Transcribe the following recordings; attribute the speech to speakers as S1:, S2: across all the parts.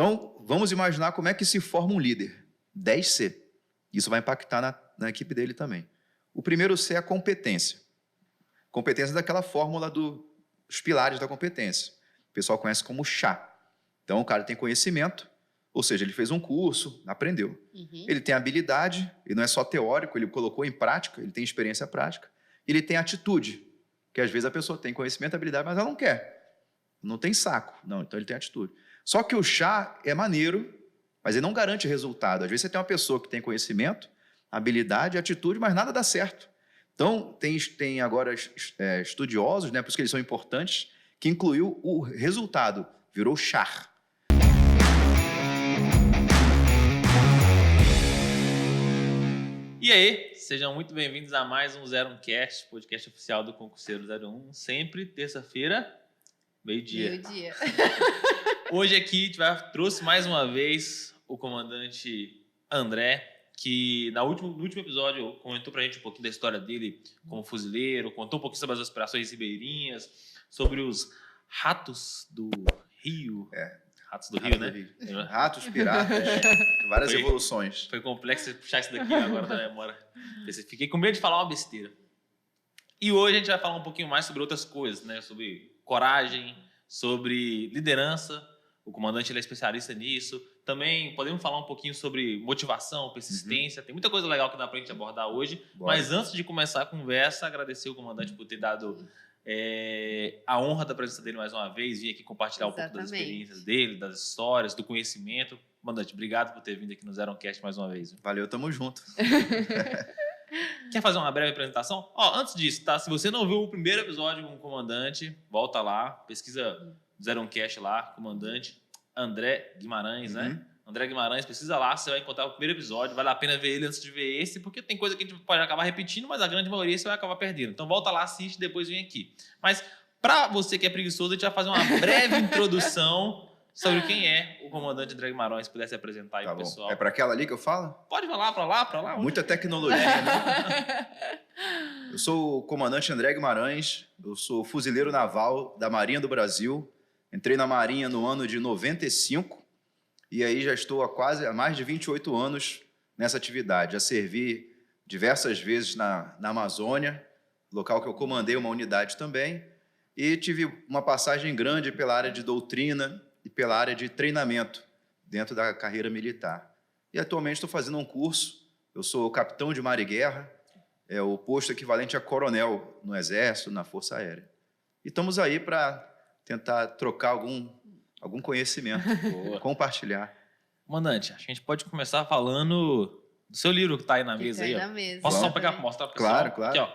S1: Então, vamos imaginar como é que se forma um líder. 10C. Isso vai impactar na equipe dele também. O primeiro C é a competência. Competência é daquela fórmula dos pilares da competência. O pessoal conhece como chá. Então, o cara tem conhecimento, ou seja, ele fez um curso, aprendeu. Ele tem habilidade, e não é só teórico, ele colocou em prática, ele tem experiência prática. Ele tem atitude, que às vezes a pessoa tem conhecimento, habilidade, mas ela não quer. Não tem saco. Não, então ele tem atitude. Só que o chá é maneiro, mas ele não garante resultado. Às vezes você tem uma pessoa que tem conhecimento, habilidade, atitude, mas nada dá certo. Então, tem agora estudiosos, né, por isso que eles são importantes, que incluiu o resultado, virou char.
S2: E aí, sejam muito bem-vindos a mais um 01Cast, podcast oficial do Concurseiro 01, sempre terça-feira, meio-dia.
S3: Meio-dia.
S2: Hoje aqui a gente trouxe mais uma vez o comandante André, que no último episódio comentou pra gente um pouquinho da história dele como fuzileiro, contou um pouquinho sobre as aspirações ribeirinhas, sobre os ratos do Rio. Ratos do Rio, né?
S1: Ratos, piratas, várias evoluções.
S2: Foi complexo puxar isso daqui agora da memória. Fiquei com medo de falar uma besteira. E hoje a gente vai falar um pouquinho mais sobre outras coisas, né? Sobre coragem, sobre liderança. O comandante ele é especialista nisso. Também podemos falar um pouquinho sobre motivação, persistência. Tem muita coisa legal que dá pra gente abordar hoje. Bora. Mas antes de começar a conversa, agradecer o comandante por ter dado a honra da presença dele mais uma vez, vir aqui compartilhar um pouco das experiências dele, das histórias, do conhecimento. Comandante, obrigado por ter vindo aqui no 01Cast mais uma vez.
S1: Valeu, tamo junto.
S2: Quer fazer uma breve apresentação? Antes disso, tá? Se você não viu o primeiro episódio com o comandante, volta lá, pesquisa 01Cast lá, comandante André Guimarães, né? André Guimarães, pesquisa lá, você vai encontrar o primeiro episódio, vale a pena ver ele antes de ver esse, porque tem coisa que a gente pode acabar repetindo, mas a grande maioria você vai acabar perdendo. Então volta lá, assiste e depois vem aqui. Mas para você que é preguiçoso, a gente vai fazer uma breve introdução sobre quem é o comandante André Guimarães, se pudesse apresentar aí pro pessoal.
S1: É para aquela ali que eu falo?
S2: Pode falar, para lá.
S1: Muita tecnologia, né? Eu sou o comandante André Guimarães, eu sou fuzileiro naval da Marinha do Brasil, entrei na Marinha no ano de 95, e aí já estou há mais de 28 anos nessa atividade. Já servi diversas vezes na Amazônia, local que eu comandei uma unidade também, e tive uma passagem grande pela área de doutrina e pela área de treinamento dentro da carreira militar. E atualmente estou fazendo um curso, eu sou capitão de mar e guerra, é o posto equivalente a coronel no Exército, na Força Aérea. E estamos aí para tentar trocar algum conhecimento, compartilhar.
S2: Comandante, acho que a gente pode começar falando do seu livro que está aí na mesa. Posso só pegar para mostrar para o pessoal?
S1: Claro.
S2: Aqui, ó.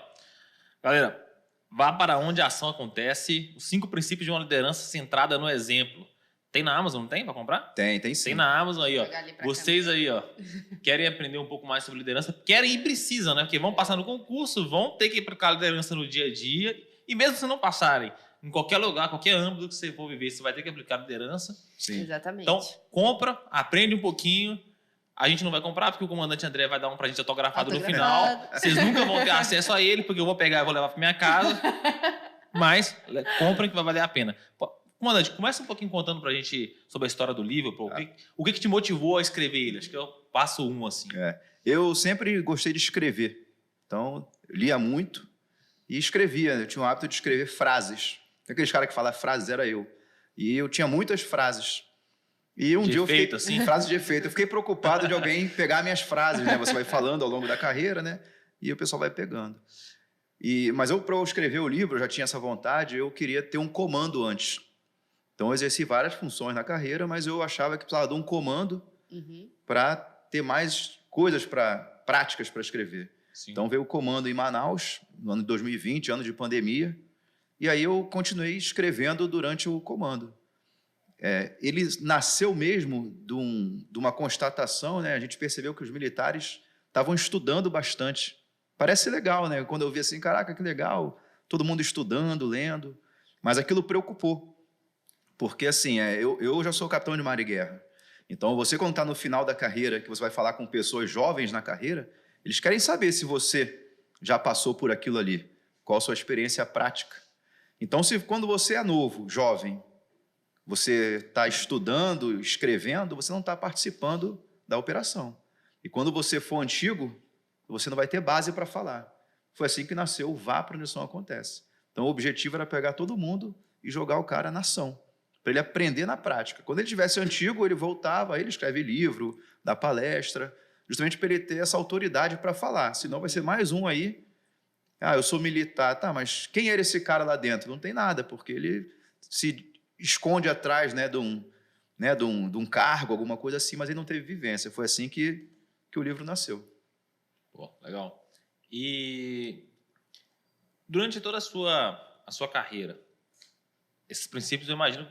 S2: Galera, vá para onde a ação acontece, os 5 princípios de uma liderança centrada no exemplo. Tem na Amazon, não tem para comprar?
S1: Tem sim.
S2: Tem na Amazon aí, ó. Vocês aí, ó, querem aprender um pouco mais sobre liderança, querem e precisam, né? Porque vão passar no concurso, vão ter que aplicar a liderança no dia a dia, e mesmo se não passarem, em qualquer lugar, qualquer âmbito que você for viver, você vai ter que aplicar liderança.
S1: Sim.
S3: Exatamente.
S2: Então, compra, aprende um pouquinho. A gente não vai comprar, porque o comandante André vai dar um pra gente autografado no final. Vocês nunca vão ter acesso a ele, porque eu vou pegar e vou levar pra minha casa. Mas comprem que vai valer a pena. Comandante, começa um pouquinho contando pra gente sobre a história do livro. O que te motivou a escrever ele? Acho que é o passo 1, assim.
S1: Eu sempre gostei de escrever. Então, eu lia muito e escrevia. Eu tinha o hábito de escrever frases. Aqueles caras que falam frases, era eu. E eu tinha muitas frases. E um dia eu fiquei...
S2: assim?
S1: Frases de efeito. Eu fiquei preocupado de alguém pegar minhas frases, né? Você vai falando ao longo da carreira, né? E o pessoal vai pegando. Mas para eu escrever o livro, eu já tinha essa vontade, eu queria ter um comando antes. Então, eu exerci várias funções na carreira, mas eu achava que precisava de um comando para ter mais coisas práticas para escrever. Sim. Então, veio o comando em Manaus, no ano de 2020, ano de pandemia, e aí eu continuei escrevendo durante o comando. Ele nasceu mesmo de uma constatação, né? A gente percebeu que os militares estavam estudando bastante. Parece legal, né? Quando eu vi assim, caraca, que legal, todo mundo estudando, lendo, mas aquilo preocupou. Porque, assim, eu já sou capitão de mar e guerra. Então, você, quando está no final da carreira, que você vai falar com pessoas jovens na carreira, eles querem saber se você já passou por aquilo ali, qual a sua experiência prática. Então, quando você é novo, jovem, você está estudando, escrevendo, você não está participando da operação. E quando você for antigo, você não vai ter base para falar. Foi assim que nasceu o Vá para onde Ação Acontece. Então, o objetivo era pegar todo mundo e jogar o cara na ação, para ele aprender na prática. Quando ele tivesse antigo, ele voltava, aí ele escreve livro, dá palestra, justamente para ele ter essa autoridade para falar. Senão vai ser mais um aí. Eu sou militar. Tá, mas quem era esse cara lá dentro? Não tem nada, porque ele se esconde atrás, de um cargo, alguma coisa assim, mas ele não teve vivência. Foi assim que o livro nasceu.
S2: Pô, legal. E durante toda a sua carreira, esses princípios, eu imagino,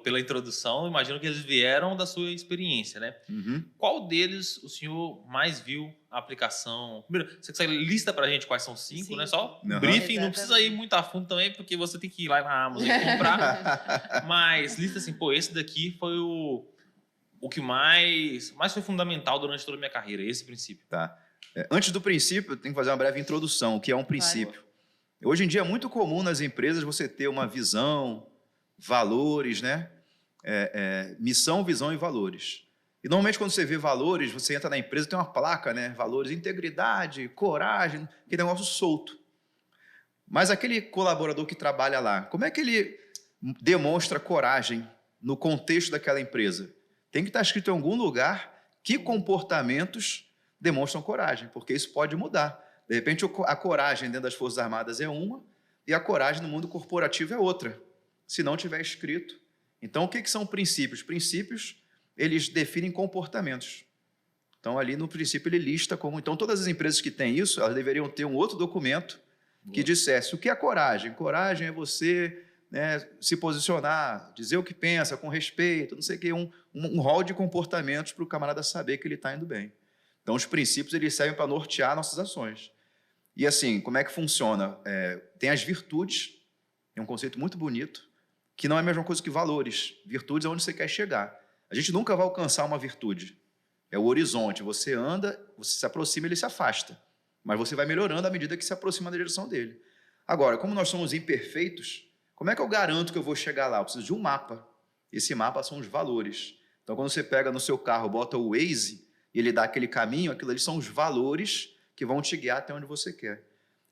S2: pela introdução, eu imagino que eles vieram da sua experiência, né?
S1: Uhum.
S2: Qual deles o senhor mais viu a aplicação? Primeiro, você lista pra gente quais são 5,
S3: Sim.
S2: né? Só um
S1: Uhum.
S2: briefing, não precisa ir muito a fundo também, porque você tem que ir lá na Amazon e comprar. Mas lista assim, esse daqui foi o que mais foi fundamental durante toda a minha carreira, esse princípio.
S1: Tá. Antes do princípio, eu tenho que fazer uma breve introdução, o que é um princípio. Hoje em dia é muito comum nas empresas você ter uma visão, valores, né? Missão, visão e valores. E normalmente quando você vê valores, você entra na empresa, tem uma placa, né? Valores, integridade, coragem, aquele negócio solto. Mas aquele colaborador que trabalha lá, como é que ele demonstra coragem no contexto daquela empresa? Tem que estar escrito em algum lugar que comportamentos demonstram coragem, porque isso pode mudar. De repente, a coragem dentro das Forças Armadas é uma e a coragem no mundo corporativo é outra, se não tiver escrito. Então, o que são princípios? Princípios, eles definem comportamentos. Então, ali no princípio, ele lista como... Então, todas as empresas que têm isso, elas deveriam ter um outro documento que dissesse o que é coragem. Coragem é você, né, se posicionar, dizer o que pensa, com respeito, não sei o quê, um rol de comportamentos para o camarada saber que ele está indo bem. Então, os princípios eles servem para nortear nossas ações. E assim, como é que funciona? Tem as virtudes, é um conceito muito bonito, que não é a mesma coisa que valores. Virtudes é onde você quer chegar. A gente nunca vai alcançar uma virtude. É o horizonte. Você anda, você se aproxima, ele se afasta. Mas você vai melhorando à medida que se aproxima da direção dele. Agora, como nós somos imperfeitos, como é que eu garanto que eu vou chegar lá? Eu preciso de um mapa. Esse mapa são os valores. Então, quando você pega no seu carro, bota o Waze, e ele dá aquele caminho, aquilo ali são os valores que vão te guiar até onde você quer.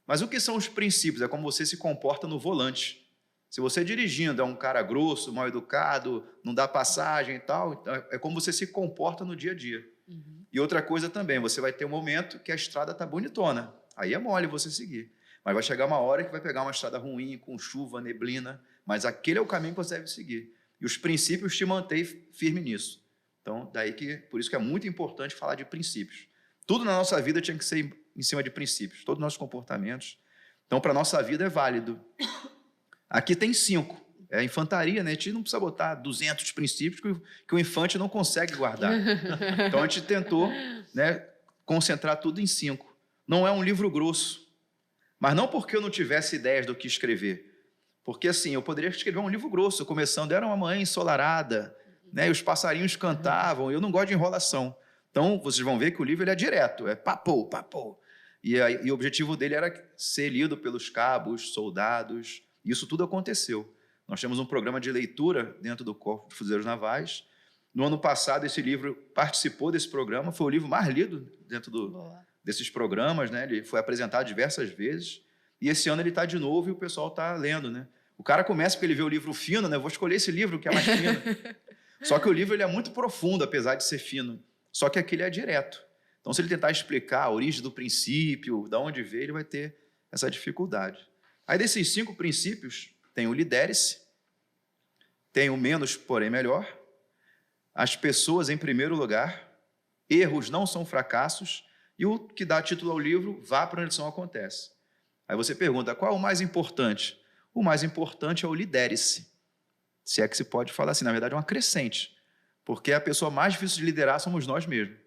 S1: Mas o que são os princípios? É como você se comporta no volante. Se você dirigindo é um cara grosso, mal educado, não dá passagem e tal, é como você se comporta no dia a dia. Uhum. E outra coisa também, você vai ter um momento que a estrada está bonitona. Aí é mole você seguir. Mas vai chegar uma hora que vai pegar uma estrada ruim, com chuva, neblina, mas aquele é o caminho que você deve seguir. E os princípios te mantêm firme nisso. Então, por isso que é muito importante falar de princípios. Tudo na nossa vida tinha que ser em cima de princípios, todos os nossos comportamentos. Então, para a nossa vida é válido. Aqui tem 5. É a infantaria, né? A gente não precisa botar 200 princípios que o infante não consegue guardar. Então, a gente tentou, né, concentrar tudo em 5. Não é um livro grosso, mas não porque eu não tivesse ideias do que escrever. Porque, assim, eu poderia escrever um livro grosso, começando, era uma manhã ensolarada, né, e os passarinhos cantavam, eu não gosto de enrolação. Então, vocês vão ver que o livro ele é direto, é papou, papou. E o objetivo dele era ser lido pelos cabos, soldados, e isso tudo aconteceu. Nós temos um programa de leitura dentro do Corpo de Fuzileiros Navais. No ano passado, esse livro participou desse programa, foi o livro mais lido dentro desses programas, né? Ele foi apresentado diversas vezes, e esse ano ele está de novo e o pessoal está lendo, né? O cara começa porque ele vê o livro fino, né? Eu vou escolher esse livro que é mais fino. Só que o livro ele é muito profundo, apesar de ser fino. Só que aquele é direto. Então, se ele tentar explicar a origem do princípio, de onde veio, ele vai ter essa dificuldade. Aí, desses 5 princípios, tem o lidere-se, tem o menos, porém melhor, as pessoas em primeiro lugar, erros não são fracassos, e o que dá título ao livro, vá para onde a ação acontece. Aí você pergunta, qual é o mais importante? O mais importante é o lidere-se. Se é que se pode falar assim, na verdade é uma crescente, porque a pessoa mais difícil de liderar somos nós mesmos.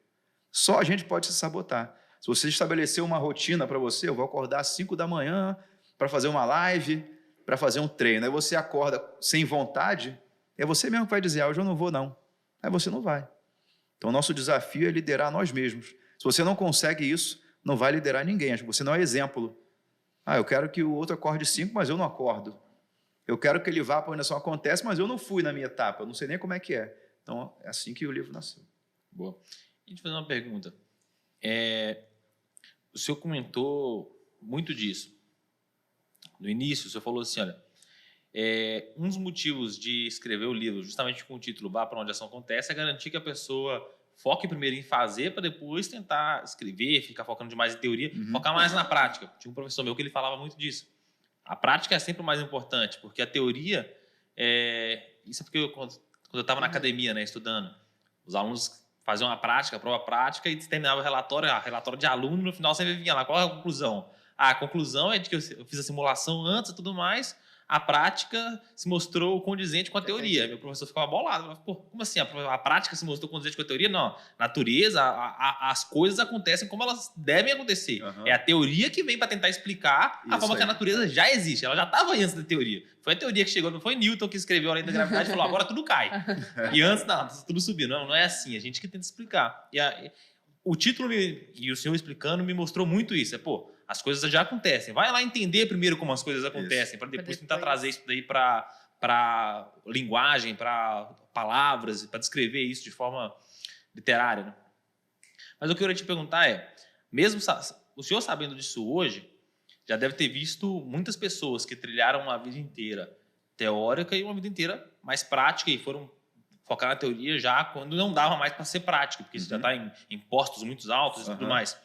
S1: Só a gente pode se sabotar. Se você estabelecer uma rotina para você, eu vou acordar às 5 da manhã para fazer uma live, para fazer um treino. Aí você acorda sem vontade, é você mesmo que vai dizer, hoje eu não vou não. Aí você não vai. Então, o nosso desafio é liderar nós mesmos. Se você não consegue isso, não vai liderar ninguém. Você não é exemplo. Eu quero que o outro acorde 5, mas eu não acordo. eu quero que ele vá para onde a ação acontece, mas eu não fui na minha etapa, eu não sei nem como é que é. Então, é assim que o livro nasceu.
S2: Boa. A gente fazer uma pergunta. O senhor comentou muito disso. No início, o senhor falou assim, olha, um dos motivos de escrever o livro, justamente com o título Vá para onde a ação acontece, é garantir que a pessoa foque primeiro em fazer para depois tentar escrever, ficar focando demais em teoria, focar mais na prática. Tinha um professor meu que ele falava muito disso. A prática é sempre o mais importante, porque a teoria... Isso é porque quando eu estava na academia, né, estudando, os alunos faziam a prática, a prova prática, e terminava o relatório de aluno, no final sempre vinha lá, qual é a conclusão? A conclusão é de que eu fiz a simulação antes e tudo mais, a prática se mostrou condizente com a teoria. Meu professor ficava bolado. Falava, pô, como assim? A prática se mostrou condizente com a teoria? Não. Natureza, as coisas acontecem como elas devem acontecer. É a teoria que vem para tentar explicar a forma que a natureza já existe. Ela já estava antes da teoria. Foi a teoria que chegou, não foi Newton que escreveu a lei da gravidade e falou, agora tudo cai. E antes, não, tudo subiu. Não é assim. A gente que tenta explicar. O título e o senhor explicando me mostrou muito isso. As coisas já acontecem. Vai lá entender primeiro como as coisas acontecem, para depois tentar trazer isso daí para linguagem, para palavras, para descrever isso de forma literária. Né? Mas o que eu queria te perguntar mesmo o senhor sabendo disso hoje, já deve ter visto muitas pessoas que trilharam uma vida inteira teórica e uma vida inteira mais prática e foram focar na teoria já quando não dava mais para ser prática, porque você já está em postos muito altos e tudo mais.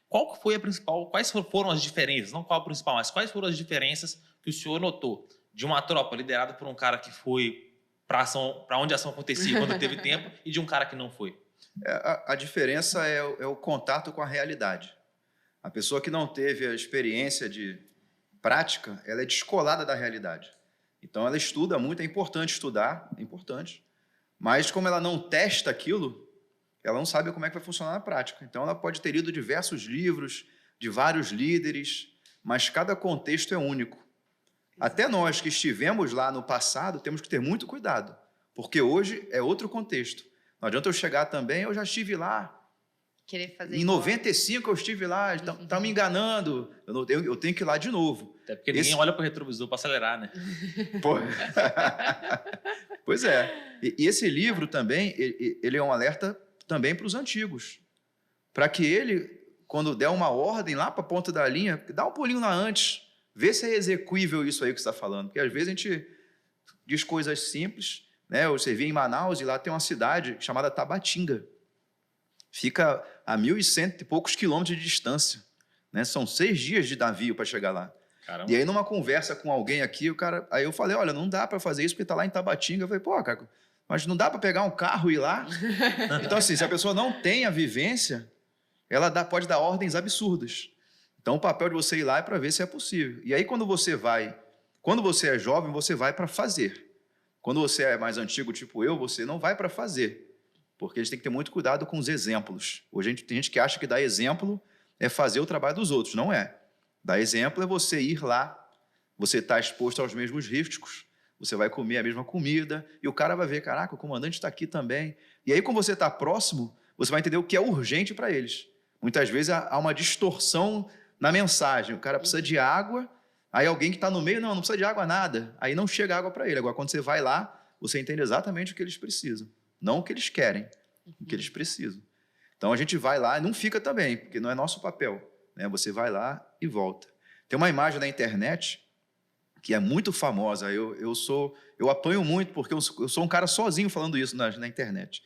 S2: Qual foi a principal? Quais foram as diferenças? Não qual a principal, mas quais foram as diferenças que o senhor notou de uma tropa liderada por um cara que foi para onde a ação acontecia quando teve tempo e de um cara que não foi?
S1: A diferença é o contato com a realidade. A pessoa que não teve a experiência de prática, ela é descolada da realidade. Então, ela estuda muito, é importante estudar, é importante. Mas, como ela não testa aquilo, ela não sabe como é que vai funcionar na prática. Então, ela pode ter lido diversos livros, de vários líderes, mas cada contexto é único. Até nós que estivemos lá no passado, temos que ter muito cuidado, porque hoje é outro contexto. Não adianta eu chegar também, eu já estive lá.
S3: Querer fazer
S1: em 95 eu estive lá, estão me enganando, eu tenho que ir lá de novo.
S2: Até porque ninguém olha para o retrovisor para acelerar, né?
S1: Pois é. E esse livro também, ele é um alerta também para os antigos, para que ele, quando der uma ordem lá para a ponta da linha, dá um pulinho lá antes, vê se é execuível isso aí que você está falando, porque às vezes a gente diz coisas simples, né? Eu servi em Manaus e lá tem uma cidade chamada Tabatinga, fica a 1.100 e poucos quilômetros de distância, né? São 6 dias de navio para chegar lá. Caramba. E aí, numa conversa com alguém aqui, aí eu falei, olha, não dá para fazer isso porque está lá em Tabatinga. Eu falei, pô, cara, mas não dá para pegar um carro e ir lá? Então, assim, se a pessoa não tem a vivência, ela pode dar ordens absurdas. Então, o papel de você ir lá é para ver se é possível. E aí, quando você é jovem, você vai para fazer. Quando você é mais antigo, tipo eu, você não vai para fazer. Porque a gente tem que ter muito cuidado com os exemplos. Hoje tem gente que acha que dar exemplo é fazer o trabalho dos outros. Não é. Dar exemplo é você ir lá, você está exposto aos mesmos riscos, você vai comer a mesma comida, e o cara vai ver, caraca, o comandante está aqui também. E aí, quando você está próximo, você vai entender o que é urgente para eles. Muitas vezes há uma distorção na mensagem. O cara precisa de água, aí alguém que está no meio, não precisa de água nada. Aí não chega água para ele. Agora, quando você vai lá, você entende exatamente o que eles precisam. Não o que eles querem, o que eles precisam. Então, a gente vai lá e não fica também, porque não é nosso papel. Né? Você vai lá e volta. Tem uma imagem na internet que é muito famosa. Eu apanho muito, porque eu sou um cara sozinho falando isso na internet.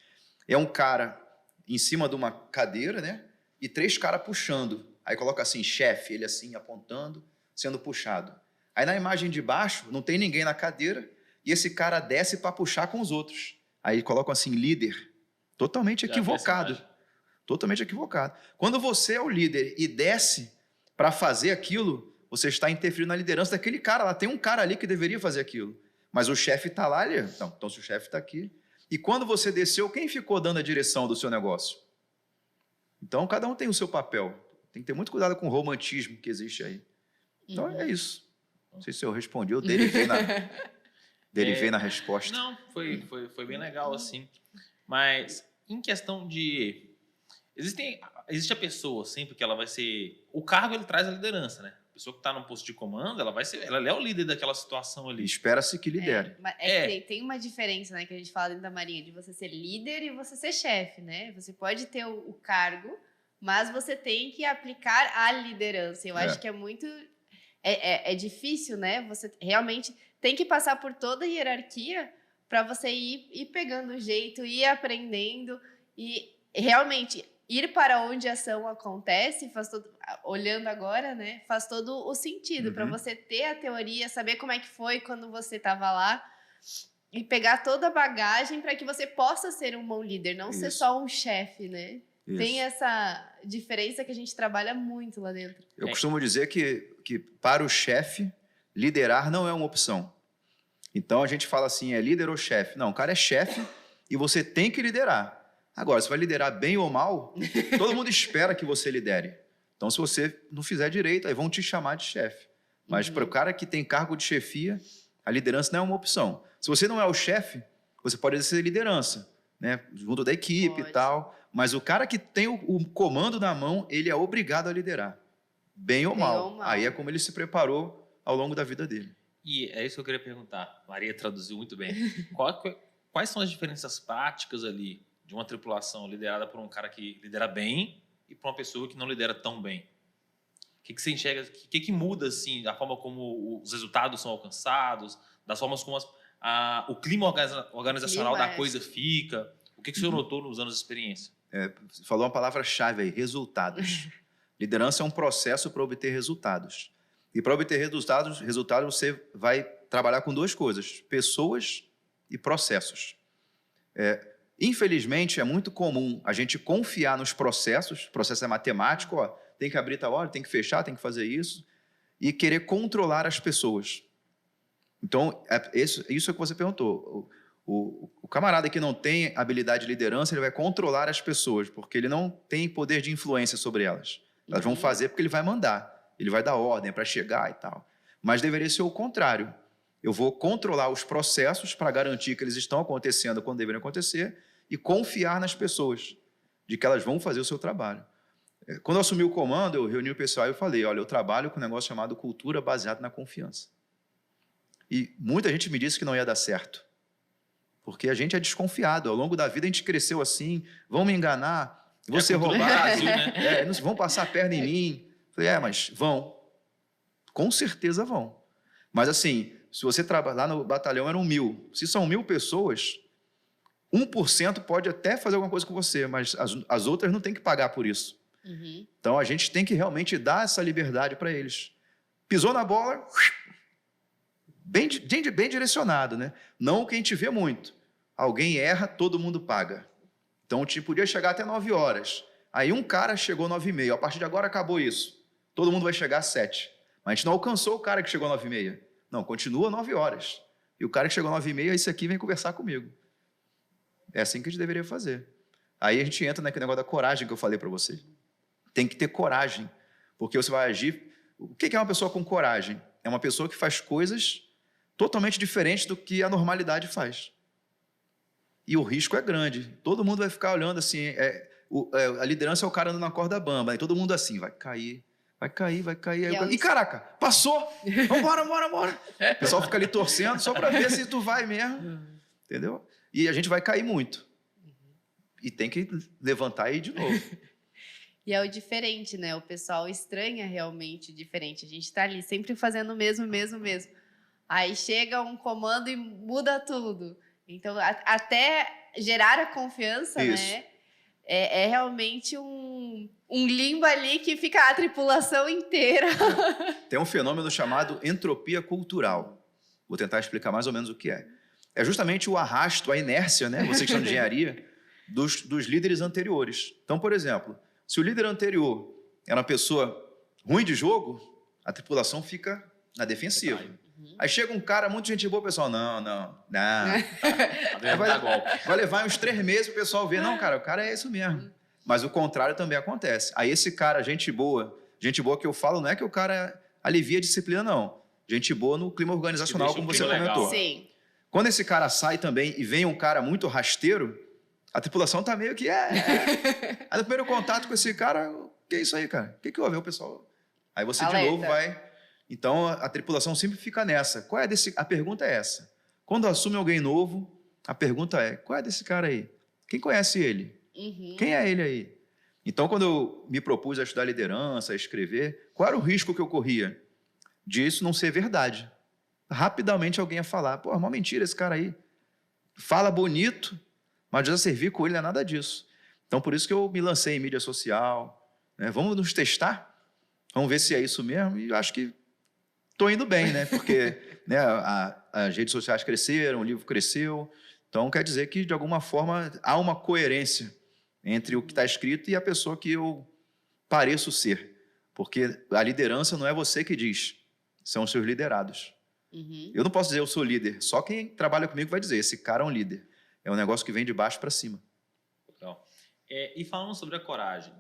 S1: É um cara em cima de uma cadeira, né? E 3 caras puxando. Aí coloca assim, chefe, ele assim, apontando, sendo puxado. Aí na imagem de baixo, não tem ninguém na cadeira, e esse cara desce para puxar com os outros. Aí colocam assim, líder. Totalmente equivocado. Totalmente equivocado. Quando você é o líder e desce para fazer aquilo, você está interferindo na liderança daquele cara. Lá tem um cara ali que deveria fazer aquilo. Mas o chefe está lá, então se o chefe está aqui. E quando você desceu, quem ficou dando a direção do seu negócio? Então, cada um tem o seu papel. Tem que ter muito cuidado com o romantismo que existe aí. Então, é isso. Não sei se eu respondi, eu derivei na resposta.
S2: Não, foi bem legal, assim. Mas, em questão de... Existe a pessoa sempre que ela vai ser... O cargo, ele traz a liderança, né? A pessoa que está no posto de comando, ela é o líder daquela situação ali.
S1: Espera-se que lidere.
S3: Tem uma diferença, né, que a gente fala dentro da Marinha, de você ser líder e você ser chefe, né? Você pode ter o cargo, mas você tem que aplicar a liderança. Eu acho que é muito... É difícil, né? Você realmente tem que passar por toda a hierarquia para você ir pegando o jeito, ir aprendendo e realmente ir para onde a ação acontece, olhando agora, né? Faz todo o sentido para você ter a teoria, saber como é que foi quando você estava lá e pegar toda a bagagem para que você possa ser um bom líder, não ser só um chefe, né? Isso. Tem essa diferença que a gente trabalha muito lá dentro.
S1: Eu costumo dizer que para o chefe, liderar não é uma opção. Então, a gente fala assim, é líder ou chefe? Não, o cara é chefe e você tem que liderar. Agora, você vai liderar bem ou mal, todo mundo espera que você lidere. Então, se você não fizer direito, aí vão te chamar de chefe. Mas para o cara que tem cargo de chefia, a liderança não é uma opção. Se você não é o chefe, você pode exercer liderança, né? Junto da equipe e tal. Mas o cara que tem o comando na mão, ele é obrigado a liderar. Bem ou mal. Aí é como ele se preparou ao longo da vida dele.
S2: E é isso que eu queria perguntar. Maria traduziu muito bem. Quais são as diferenças práticas ali de uma tripulação liderada por um cara que lidera bem e por uma pessoa que não lidera tão bem? O que você enxerga? O que muda assim, da forma como os resultados são alcançados, das formas como o clima organizacional da coisa fica? O que o senhor notou nos anos de experiência?
S1: Você falou uma palavra-chave aí, resultados. Liderança é um processo para obter resultados. E para obter resultados, você vai trabalhar com duas coisas, pessoas e processos. Infelizmente, é muito comum a gente confiar nos processos, o processo é matemático, tem que abrir tal hora, tem que fechar, tem que fazer isso, e querer controlar as pessoas. Então, isso é o que você perguntou. O camarada que não tem habilidade de liderança, ele vai controlar as pessoas, porque ele não tem poder de influência sobre elas. Elas vão fazer porque ele vai mandar, ele vai dar ordem para chegar e tal. Mas deveria ser o contrário. Eu vou controlar os processos para garantir que eles estão acontecendo quando deveriam acontecer e confiar nas pessoas, de que elas vão fazer o seu trabalho. Quando eu assumi o comando, eu reuni o pessoal e eu falei, olha, eu trabalho com um negócio chamado cultura baseada na confiança. E muita gente me disse que não ia dar certo. Porque a gente é desconfiado. Ao longo da vida a gente cresceu assim, vão me enganar, vou ser roubado,
S2: Brasil, né?
S1: Vão passar a perna em mim. Falei, mas vão. Com certeza vão. Mas assim, se você trabalhar lá no batalhão eram 1.000. Se são 1.000 pessoas, 1% pode até fazer alguma coisa com você, mas as outras não têm que pagar por isso. Então a gente tem que realmente dar essa liberdade para eles. Pisou na bola, bem direcionado, né? Não o que a gente vê muito. Alguém erra, todo mundo paga. Então, podia chegar até 9 horas. Aí um cara chegou 9h30. A partir de agora acabou isso. Todo mundo vai chegar às 7. Mas a gente não alcançou o cara que chegou às 9h30. Não, continua 9 horas. E o cara que chegou às 9h30, esse aqui vem conversar comigo. É assim que a gente deveria fazer. Aí a gente entra naquele negócio da coragem que eu falei para você. Tem que ter coragem, porque você vai agir... O que é uma pessoa com coragem? É uma pessoa que faz coisas totalmente diferentes do que a normalidade faz. E o risco é grande. Todo mundo vai ficar olhando assim... a liderança é o cara andando na corda bamba. E todo mundo assim, vai cair. E caraca, passou! Vambora. O pessoal fica ali torcendo só para ver se tu vai mesmo. Entendeu? E a gente vai cair muito. E tem que levantar e ir de novo.
S3: E é o diferente, né? O pessoal estranha realmente o diferente. A gente está ali sempre fazendo o mesmo. Aí chega um comando e muda tudo. Então, até gerar a confiança, né? É realmente um limbo ali que fica a tripulação inteira.
S1: Tem um fenômeno chamado entropia cultural. Vou tentar explicar mais ou menos o que é. É justamente o arrasto, a inércia, né? Vocês que estão de engenharia, dos líderes anteriores. Então, por exemplo, se o líder anterior era uma pessoa ruim de jogo, a tripulação fica na defensiva. Aí chega um cara, muito gente boa, o pessoal, não. Vai levar uns 3 meses o pessoal ver, não, cara, o cara é isso mesmo. Mas o contrário também acontece. Aí esse cara, gente boa que eu falo, não é que o cara alivia a disciplina, não. Gente boa no clima organizacional, como você comentou.
S3: Sim.
S1: Quando esse cara sai também e vem um cara muito rasteiro, a tripulação tá meio que... Aí no primeiro contato com esse cara, o que é isso aí, cara? O que houve? O pessoal... Aí você de novo vai Então, a tripulação sempre fica nessa. A pergunta é essa. Quando assume alguém novo, a pergunta é, qual é desse cara aí? Quem conhece ele? Quem é ele aí? Então, quando eu me propus a estudar liderança, a escrever, qual era o risco que eu corria? Disso não ser verdade. Rapidamente alguém ia falar, pô, é uma mentira esse cara aí. Fala bonito, mas já servir com ele não é nada disso. Então, por isso que eu me lancei em mídia social. Né? Vamos nos testar? Vamos ver se é isso mesmo? E eu acho que estou indo bem, né? Porque né, as redes sociais cresceram, o livro cresceu. Então, quer dizer que, de alguma forma, há uma coerência entre o que está escrito e a pessoa que eu pareço ser. Porque a liderança não é você que diz, são os seus liderados. Eu não posso dizer eu sou líder, só quem trabalha comigo vai dizer, esse cara é um líder. É um negócio que vem de baixo para cima.
S2: Legal. E falando sobre a coragem,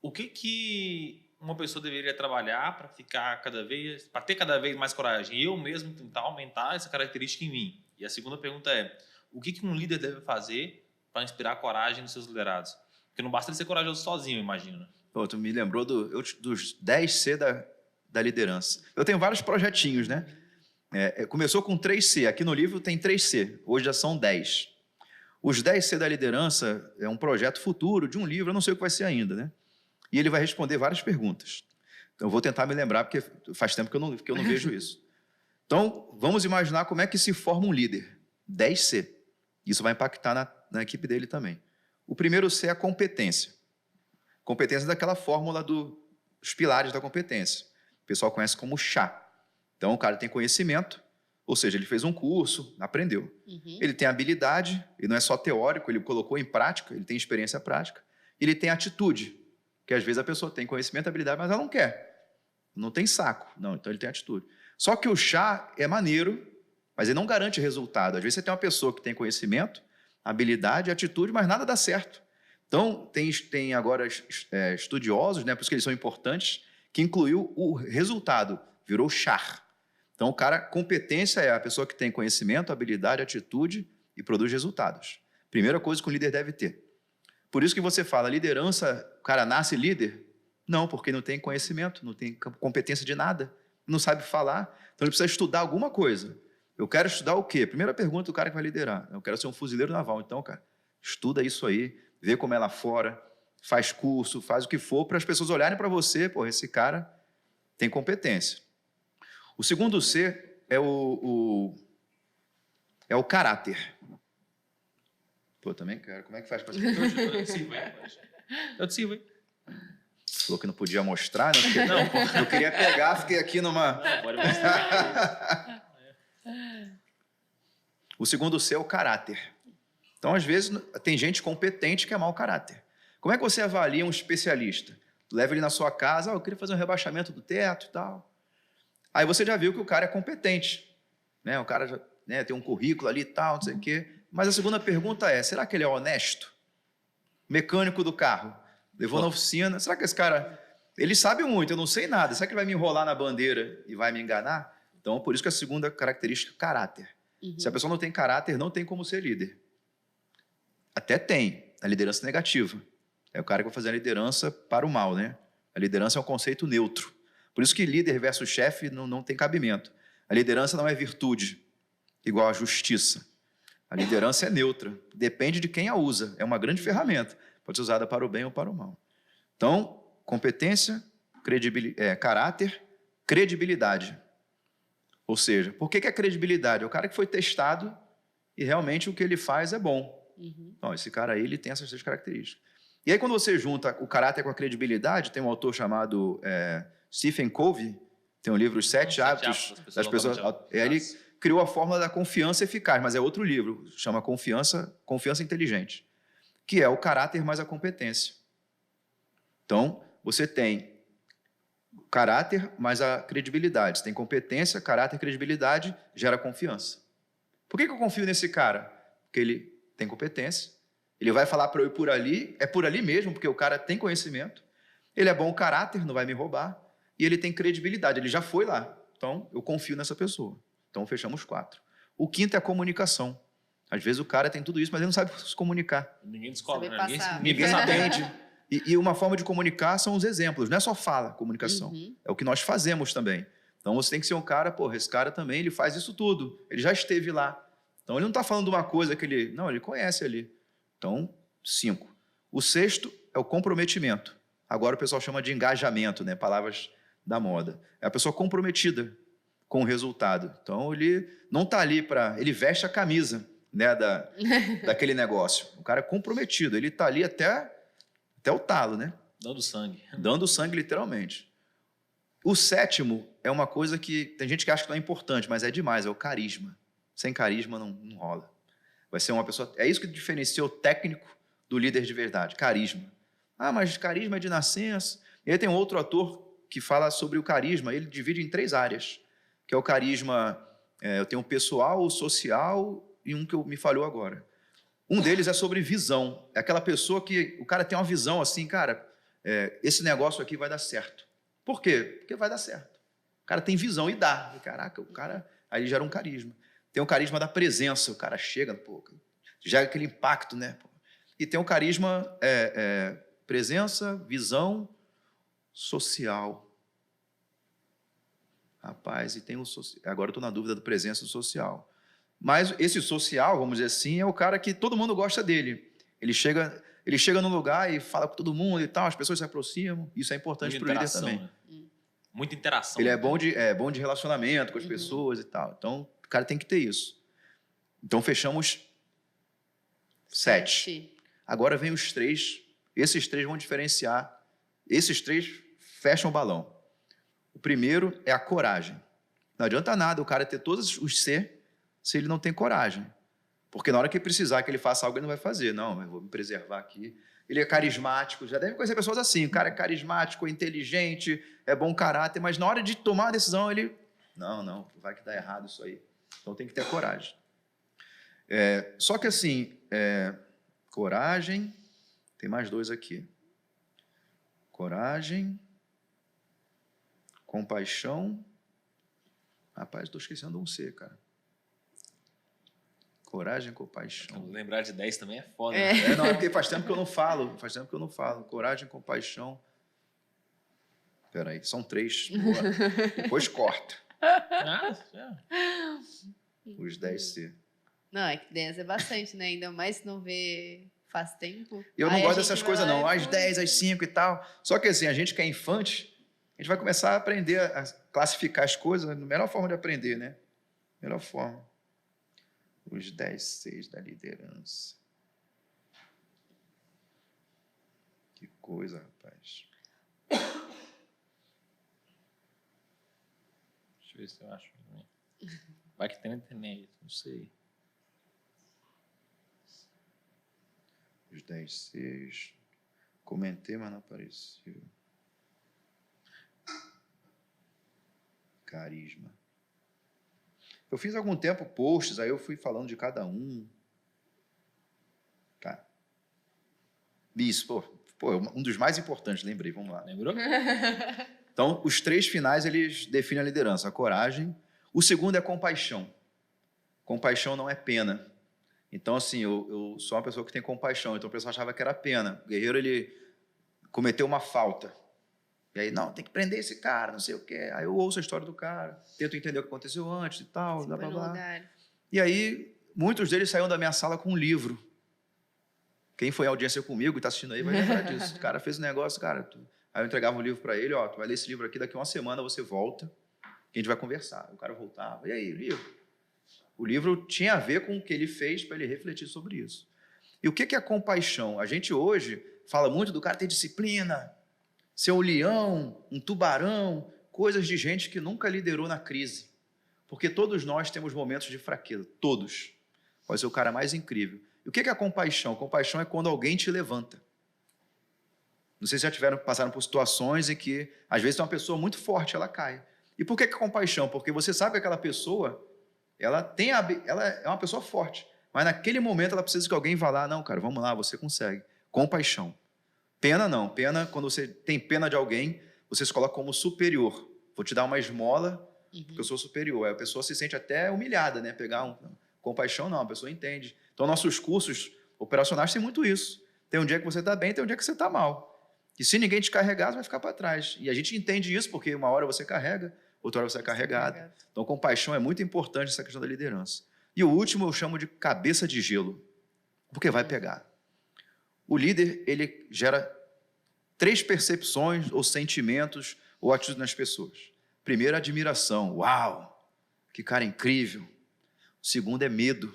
S2: o que uma pessoa deveria trabalhar para ter cada vez mais coragem? Eu mesmo tentar aumentar essa característica em mim. E a segunda pergunta é, o que um líder deve fazer para inspirar coragem nos seus liderados? Porque não basta ele ser corajoso sozinho, eu imagino.
S1: Pô, tu me lembrou dos 10C da liderança. Eu tenho vários projetinhos, né? Começou com 3C. Aqui no livro tem 3C. Hoje já são 10. Os 10C da liderança é um projeto futuro de um livro, eu não sei o que vai ser ainda, né? E ele vai responder várias perguntas. Então, eu vou tentar me lembrar, porque faz tempo que eu não vejo isso. Então, vamos imaginar como é que se forma um líder. 10C. Isso vai impactar na equipe dele também. O primeiro C é a competência. Competência é daquela fórmula dos pilares da competência. O pessoal conhece como chá. Então, o cara tem conhecimento, ou seja, ele fez um curso, aprendeu. Ele tem habilidade, ele não é só teórico, ele colocou em prática, ele tem experiência prática. Ele tem atitude, que às vezes a pessoa tem conhecimento, habilidade, mas ela não quer. Não tem saco. Não, então ele tem atitude. Só que o chá é maneiro, mas ele não garante resultado. Às vezes você tem uma pessoa que tem conhecimento, habilidade, atitude, mas nada dá certo. Então, tem agora estudiosos, né, por isso que eles são importantes, que incluiu o resultado, virou char. Então, o cara, competência é a pessoa que tem conhecimento, habilidade, atitude e produz resultados. Primeira coisa que um líder deve ter. Por isso que você fala, liderança, o cara nasce líder? Não, porque não tem conhecimento, não tem competência de nada, não sabe falar, então ele precisa estudar alguma coisa. Eu quero estudar o quê? Primeira pergunta do cara que vai liderar. Eu quero ser um fuzileiro naval. Então, cara, estuda isso aí, vê como é lá fora, faz curso, faz o que for, para as pessoas olharem para você, pô, esse cara tem competência. O segundo C é o caráter. Pô, também quero. Como é que faz para
S2: Eu te sirvo, hein?
S1: Falou que não podia mostrar, né? Porque não, eu queria pegar, fiquei aqui numa...
S2: Não, pode mostrar.
S1: O segundo C é o caráter. Então, às vezes, tem gente competente que é mau caráter. Como é que você avalia um especialista? Leva ele na sua casa, eu queria fazer um rebaixamento do teto e tal. Aí você já viu que o cara é competente. Né? O cara já tem um currículo ali e tal, não sei o quê. Mas a segunda pergunta é, será que ele é honesto? Mecânico do carro. Levou na oficina. Será que esse cara... Ele sabe muito, eu não sei nada. Será que ele vai me enrolar na bandeira e vai me enganar? Então, por isso que a segunda característica é caráter. Se a pessoa não tem caráter, não tem como ser líder. Até tem a liderança negativa. É o cara que vai fazer a liderança para o mal, né? A liderança é um conceito neutro. Por isso que líder versus chefe não tem cabimento. A liderança não é virtude, igual a justiça. A liderança é neutra, depende de quem a usa. É uma grande ferramenta, pode ser usada para o bem ou para o mal. Então, competência, caráter, credibilidade. Ou seja, por que é credibilidade? É o cara que foi testado e realmente o que ele faz é bom. Então, esse cara aí ele tem essas 3 características. E aí, quando você junta o caráter com a credibilidade, tem um autor chamado Stephen Covey, tem um livro Os 7 Hábitos das Pessoas. Ele criou a fórmula da confiança eficaz, mas é outro livro, chama Confiança Inteligente, que é o caráter mais a competência. Então, você tem caráter mais a credibilidade. Você tem competência, caráter, credibilidade, gera confiança. Por que eu confio nesse cara? Porque ele tem competência, ele vai falar para eu ir por ali, é por ali mesmo, porque o cara tem conhecimento, ele é bom caráter, não vai me roubar, e ele tem credibilidade, ele já foi lá. Então, eu confio nessa pessoa. Então, fechamos 4. O quinto é a comunicação. Às vezes o cara tem tudo isso, mas ele não sabe se comunicar.
S2: Ninguém descobre, né?
S1: Ninguém entende. E uma forma de comunicar são os exemplos, não é só fala, comunicação. É o que nós fazemos também. Então você tem que ser um cara, porra, esse cara também, ele faz isso tudo. Ele já esteve lá. Então ele não está falando de uma coisa que ele... Não, ele conhece ali. Então, 5. O 6º é o comprometimento. Agora o pessoal chama de engajamento, né? Palavras da moda. É a pessoa comprometida com o resultado. Então ele não está ali para... Ele veste a camisa, né, daquele negócio. O cara é comprometido. Ele está ali até o talo, né?
S2: Dando sangue.
S1: Dando sangue, literalmente. O 7º é uma coisa que tem gente que acha que não é importante, mas é demais, é o carisma. Sem carisma não rola. Vai ser uma pessoa... É isso que diferencia o técnico do líder de verdade, carisma. Ah, mas carisma é de nascença. E aí tem um outro autor que fala sobre o carisma, ele divide em 3 áreas, que é o carisma... eu tenho o pessoal, o social e um que me falhou agora. Um deles é sobre visão. É aquela pessoa que o cara tem uma visão assim, cara, esse negócio aqui vai dar certo. Por quê? Porque vai dar certo. O cara tem visão e dá. Caraca, o cara... Aí gera um carisma. Tem o carisma da presença. O cara chega, pô, gera aquele impacto, né? E tem o carisma presença, visão, social. Rapaz, e tem o social. Agora eu estou na dúvida do presença e social. Mas esse social, vamos dizer assim, é o cara que todo mundo gosta dele. Ele chega num lugar e fala com todo mundo e tal, as pessoas se aproximam. Isso é importante para o líder também.
S2: Né? Muita interação.
S1: Ele é bom de relacionamento com as pessoas e tal. Então, o cara tem que ter isso. Então, fechamos 7. Agora vem os 3. Esses 3 vão diferenciar. Esses 3 fecham o balão. O primeiro é a coragem. Não adianta nada o cara ter todos os C se ele não tem coragem. Porque na hora que ele precisar que ele faça algo, ele não vai fazer. Não, eu vou me preservar aqui. Ele é carismático, já deve conhecer pessoas assim. O cara é carismático, é inteligente, é bom caráter, mas na hora de tomar a decisão, ele... Não, vai que dá errado isso aí. Então tem que ter coragem. Só que assim, coragem... Tem mais 2 aqui. Coragem, compaixão. Rapaz, estou esquecendo um C, cara. Coragem, compaixão.
S2: Lembrar de 10 também é foda.
S1: Não, é porque faz tempo que eu não falo. Coragem, compaixão. Espera aí, são 3. Boa. Depois corta. Os 10C.
S3: Não, é que 10 é bastante, né? Ainda mais se não vê faz tempo.
S1: Eu não gosto dessas coisas, não. Às 10, às 5 e tal. Só que assim, a gente que é infante, a gente vai começar a aprender a classificar as coisas. A melhor forma de aprender, né? Melhor forma. Os 10 Cs da liderança. Que coisa, rapaz.
S2: Deixa eu ver se eu acho. Vai que tem na internet, não sei.
S1: Os 10 Cs. Comentei, mas não apareceu. Carisma. Eu fiz há algum tempo posts, aí eu fui falando de cada um. Tá. Isso, pô, um dos mais importantes, lembrei, vamos lá.
S2: Lembrou?
S1: Então, os 3 finais, eles definem a liderança. A coragem. O segundo é compaixão. Compaixão não é pena. Então, assim, eu sou uma pessoa que tem compaixão. Então, o pessoal achava que era pena. O guerreiro, ele cometeu uma falta. E aí, não, tem que prender esse cara, não sei o quê. Aí eu ouço a história do cara, tento entender o que aconteceu antes e tal, blá, blá, blá. E aí, muitos deles saíram da minha sala com um livro. Quem foi à audiência comigo e está assistindo aí vai lembrar disso. O cara fez um negócio, cara... Aí eu entregava um livro para ele, tu vai ler esse livro aqui, daqui a uma semana você volta, que a gente vai conversar. O cara voltava, e aí, livro? O livro tinha a ver com o que ele fez para ele refletir sobre isso. E o que é compaixão? A gente hoje fala muito do cara ter disciplina, ser um leão, um tubarão, coisas de gente que nunca liderou na crise. Porque todos nós temos momentos de fraqueza, todos. Pode ser o cara mais incrível. E o que é compaixão? Compaixão é quando alguém te levanta. Não sei se já passaram por situações em que, às vezes, tem uma pessoa muito forte, ela cai. E por que é compaixão? Porque você sabe que aquela pessoa, ela é uma pessoa forte, mas naquele momento ela precisa que alguém vá lá, não, cara, vamos lá, você consegue. Compaixão. Pena não. Pena, quando você tem pena de alguém, você se coloca como superior. Vou te dar uma esmola, porque eu sou superior. Aí a pessoa se sente até humilhada, né? Compaixão não, a pessoa entende. Então, nossos cursos operacionais têm muito isso. Tem um dia que você está bem, tem um dia que você está mal. E se ninguém te carregar, você vai ficar para trás. E a gente entende isso, porque uma hora você carrega, outra hora você é carregado. Então, compaixão é muito importante essa questão da liderança. E o último eu chamo de cabeça de gelo, porque vai pegar. O líder, ele gera 3 percepções ou sentimentos ou atitudes nas pessoas. Primeiro, admiração. Uau, que cara incrível. O segundo é medo.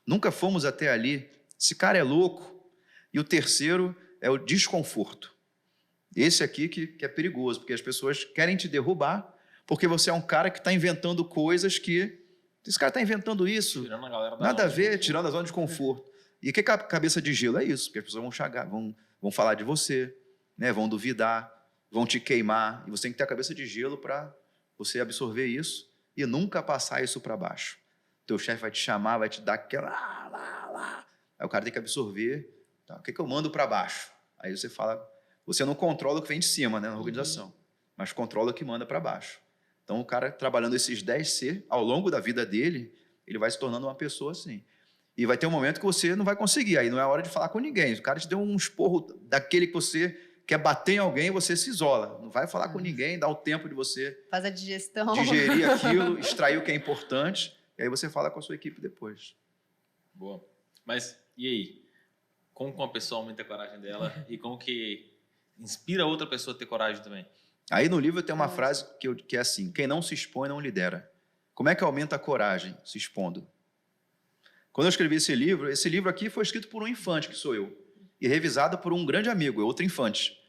S1: Nunca fomos até ali. Esse cara é louco. E o terceiro é o desconforto. Esse aqui que é perigoso, porque as pessoas querem te derrubar, porque você é um cara que está inventando coisas que... Esse cara está inventando isso.
S2: Tirando a galera da
S1: Nada a
S2: zona de
S1: ver,
S2: conforto.
S1: tirando a zona de conforto. E o que é a cabeça de gelo? É isso, porque as pessoas vão chegar, vão falar de você, né? Vão duvidar, vão te queimar, e você tem que ter a cabeça de gelo para você absorver isso e nunca passar isso para baixo. Teu chefe vai te chamar, vai te dar aquela... lá. Aí o cara tem que absorver, tá? O que eu mando para baixo? Aí você fala, você não controla o que vem de cima, né, na organização, mas controla o que manda para baixo. Então o cara trabalhando esses 10C, ao longo da vida dele, ele vai se tornando uma pessoa assim. E vai ter um momento que você não vai conseguir, aí não é a hora de falar com ninguém. O cara te deu um esporro daquele que você quer bater em alguém, você se isola. Não vai falar com ninguém, dá o tempo de você
S3: Faz a digestão.
S1: digerir aquilo, extrair o que é importante, e aí você fala com a sua equipe depois.
S2: Boa. Mas, e aí? Como que uma pessoa aumenta a coragem dela e como que inspira outra pessoa a ter coragem também?
S1: Aí no livro tem uma frase que é assim, quem não se expõe não lidera. Como é que aumenta a coragem? Se expondo. Quando eu escrevi esse livro aqui foi escrito por um infante, que sou eu, e revisado por um grande amigo, é outro infante.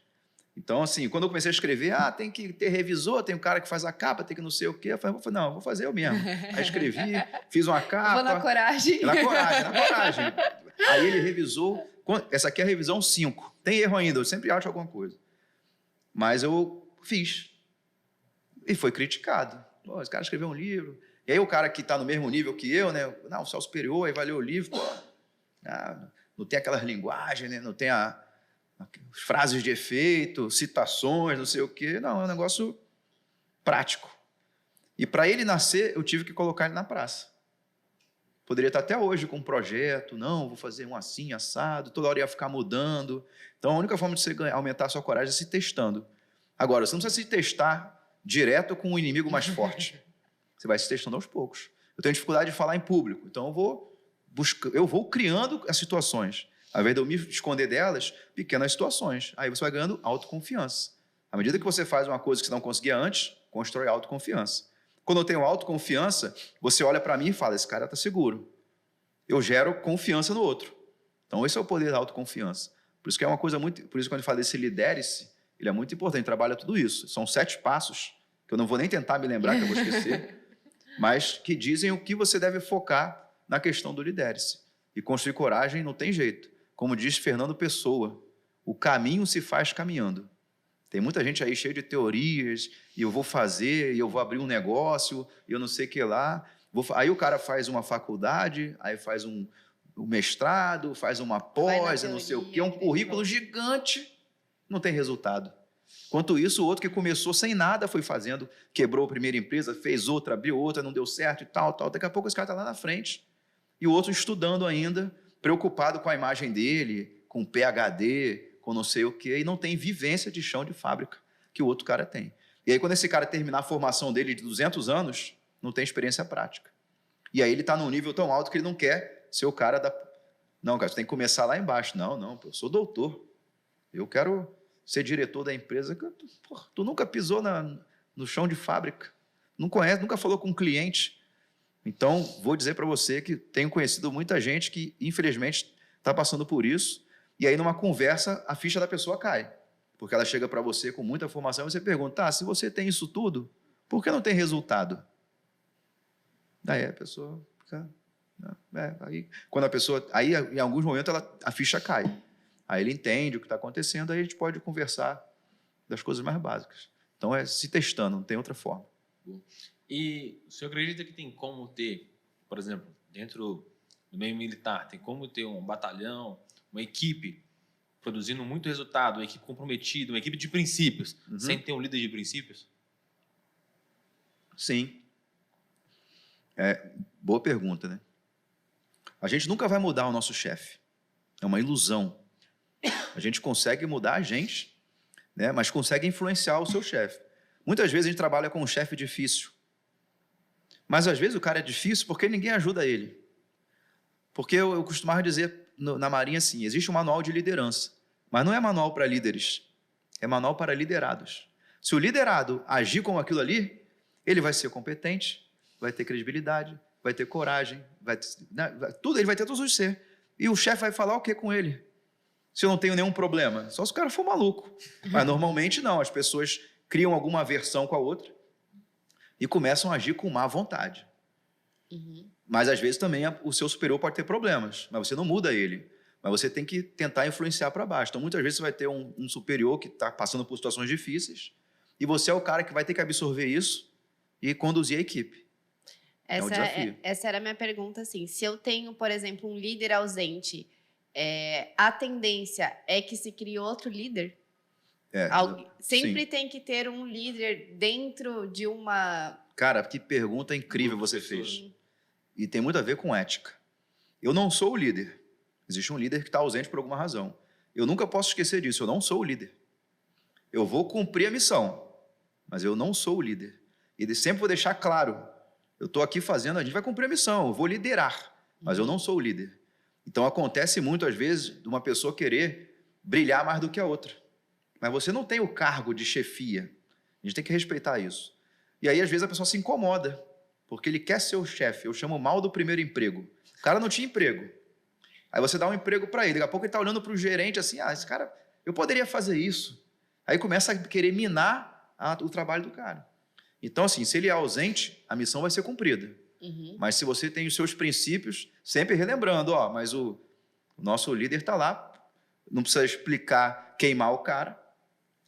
S1: Então, assim, quando eu comecei a escrever, tem que ter revisor, tem um cara que faz a capa, tem que não sei o quê. Eu falei, não, vou fazer eu mesmo. Aí escrevi, fiz uma capa.
S3: Vou na coragem.
S1: Na coragem. Aí ele revisou, essa aqui é a revisão 5. Tem erro ainda, eu sempre acho alguma coisa. Mas eu fiz. E foi criticado. Pô, esse cara escreveu um livro. E aí o cara que está no mesmo nível que eu, né? Não, o céu superior, aí vai ler o livro, pô, não tem aquelas linguagens, né? Não tem as frases de efeito, citações, não sei o quê. Não, é um negócio prático. E para ele nascer, eu tive que colocar ele na praça. Poderia estar até hoje com um projeto, não, vou fazer um assim, assado, toda hora ia ficar mudando. Então, a única forma de você aumentar a sua coragem é se testando. Agora, você não precisa se testar direto com um inimigo mais forte. Você vai se testando aos poucos. Eu tenho dificuldade de falar em público, então eu vou criando as situações. Ao invés de eu me esconder delas, pequenas situações. Aí você vai ganhando autoconfiança. À medida que você faz uma coisa que você não conseguia antes, constrói autoconfiança. Quando eu tenho autoconfiança, você olha para mim e fala, esse cara está seguro. Eu gero confiança no outro. Então, esse é o poder da autoconfiança. Por isso que é uma coisa muito... Por isso, quando eu falo desse lidere-se, ele é muito importante, trabalha tudo isso. São 7 passos, que eu não vou nem tentar me lembrar, que eu vou esquecer, mas que dizem o que você deve focar na questão do lidere-se. E construir coragem não tem jeito. Como diz Fernando Pessoa, o caminho se faz caminhando. Tem muita gente aí cheia de teorias, e eu vou fazer, e eu vou abrir um negócio, e eu não sei o que lá. Aí o cara faz uma faculdade, aí faz um mestrado, faz uma pós, não sei o que, é um currículo gigante, não tem resultado. Enquanto isso, o outro que começou sem nada foi fazendo, quebrou a primeira empresa, fez outra, abriu outra, não deu certo e tal. Daqui a pouco esse cara está lá na frente. E o outro estudando ainda, preocupado com a imagem dele, com PhD, com não sei o quê, e não tem vivência de chão de fábrica que o outro cara tem. E aí, quando esse cara terminar a formação dele de 200 anos, não tem experiência prática. E aí ele está num nível tão alto que ele não quer ser o cara da... Não, cara, você tem que começar lá embaixo. Não, eu sou doutor. Eu quero ser diretor da empresa. Tu nunca pisou no chão de fábrica, não conhece, nunca falou com um cliente. Então, vou dizer para você que tenho conhecido muita gente que, infelizmente, está passando por isso, e aí, numa conversa, a ficha da pessoa cai, porque ela chega para você com muita informação e você pergunta, se você tem isso tudo, por que não tem resultado? Daí a pessoa fica... Aí, quando a pessoa... Aí, em alguns momentos, a ficha cai. Aí ele entende o que está acontecendo, aí a gente pode conversar das coisas mais básicas. Então, é se testando, não tem outra forma.
S2: E o senhor acredita que tem como ter, por exemplo, dentro do meio militar, tem como ter um batalhão, uma equipe produzindo muito resultado, uma equipe comprometida, uma equipe de princípios, sem ter um líder de princípios?
S1: Sim. Boa pergunta, né? A gente nunca vai mudar o nosso chefe. É uma ilusão. A gente consegue mudar a gente, né? Mas consegue influenciar o seu chefe. Muitas vezes a gente trabalha com um chefe difícil. Mas às vezes o cara é difícil porque ninguém ajuda ele. Porque eu costumava dizer na Marinha assim, existe um manual de liderança, mas não é manual para líderes, é manual para liderados. Se o liderado agir com aquilo ali, ele vai ser competente, vai ter credibilidade, vai ter coragem, tudo, ele vai ter todos os ser. E o chefe vai falar o que com ele? Se eu não tenho nenhum problema? Só se o cara for maluco. Mas normalmente não, as pessoas criam alguma aversão com a outra e começam a agir com má vontade.
S3: Uhum.
S1: Mas às vezes também o seu superior pode ter problemas, mas você não muda ele. Mas você tem que tentar influenciar para baixo. Então muitas vezes você vai ter um superior que está passando por situações difíceis e você é o cara que vai ter que absorver isso e conduzir a equipe. É um desafio.
S3: Essa era a minha pergunta, assim. Se eu tenho, por exemplo, um líder ausente, a tendência é que se crie outro líder? Sempre
S1: sim.
S3: tem que ter um líder dentro de uma...
S1: Cara, que pergunta incrível você fez. E tem muito a ver com ética. Eu não sou o líder. Existe um líder que está ausente por alguma razão. Eu nunca posso esquecer disso. Eu não sou o líder. Eu vou cumprir a missão, mas eu não sou o líder. E sempre vou deixar claro, eu estou aqui fazendo, a gente vai cumprir a missão, eu vou liderar, mas eu não sou o líder. Então acontece muito, às vezes, de uma pessoa querer brilhar mais do que a outra. Mas você não tem o cargo de chefia. A gente tem que respeitar isso. E aí, às vezes, a pessoa se incomoda, porque ele quer ser o chefe. Eu chamo mal do primeiro emprego. O cara não tinha emprego. Aí você dá um emprego para ele. Daqui a pouco ele está olhando para o gerente assim, esse cara, eu poderia fazer isso. Aí começa a querer minar o trabalho do cara. Então, assim, se ele é ausente, a missão vai ser cumprida.
S3: Uhum.
S1: Mas se você tem os seus princípios, sempre relembrando, mas o nosso líder está lá, não precisa explicar, queimar o cara.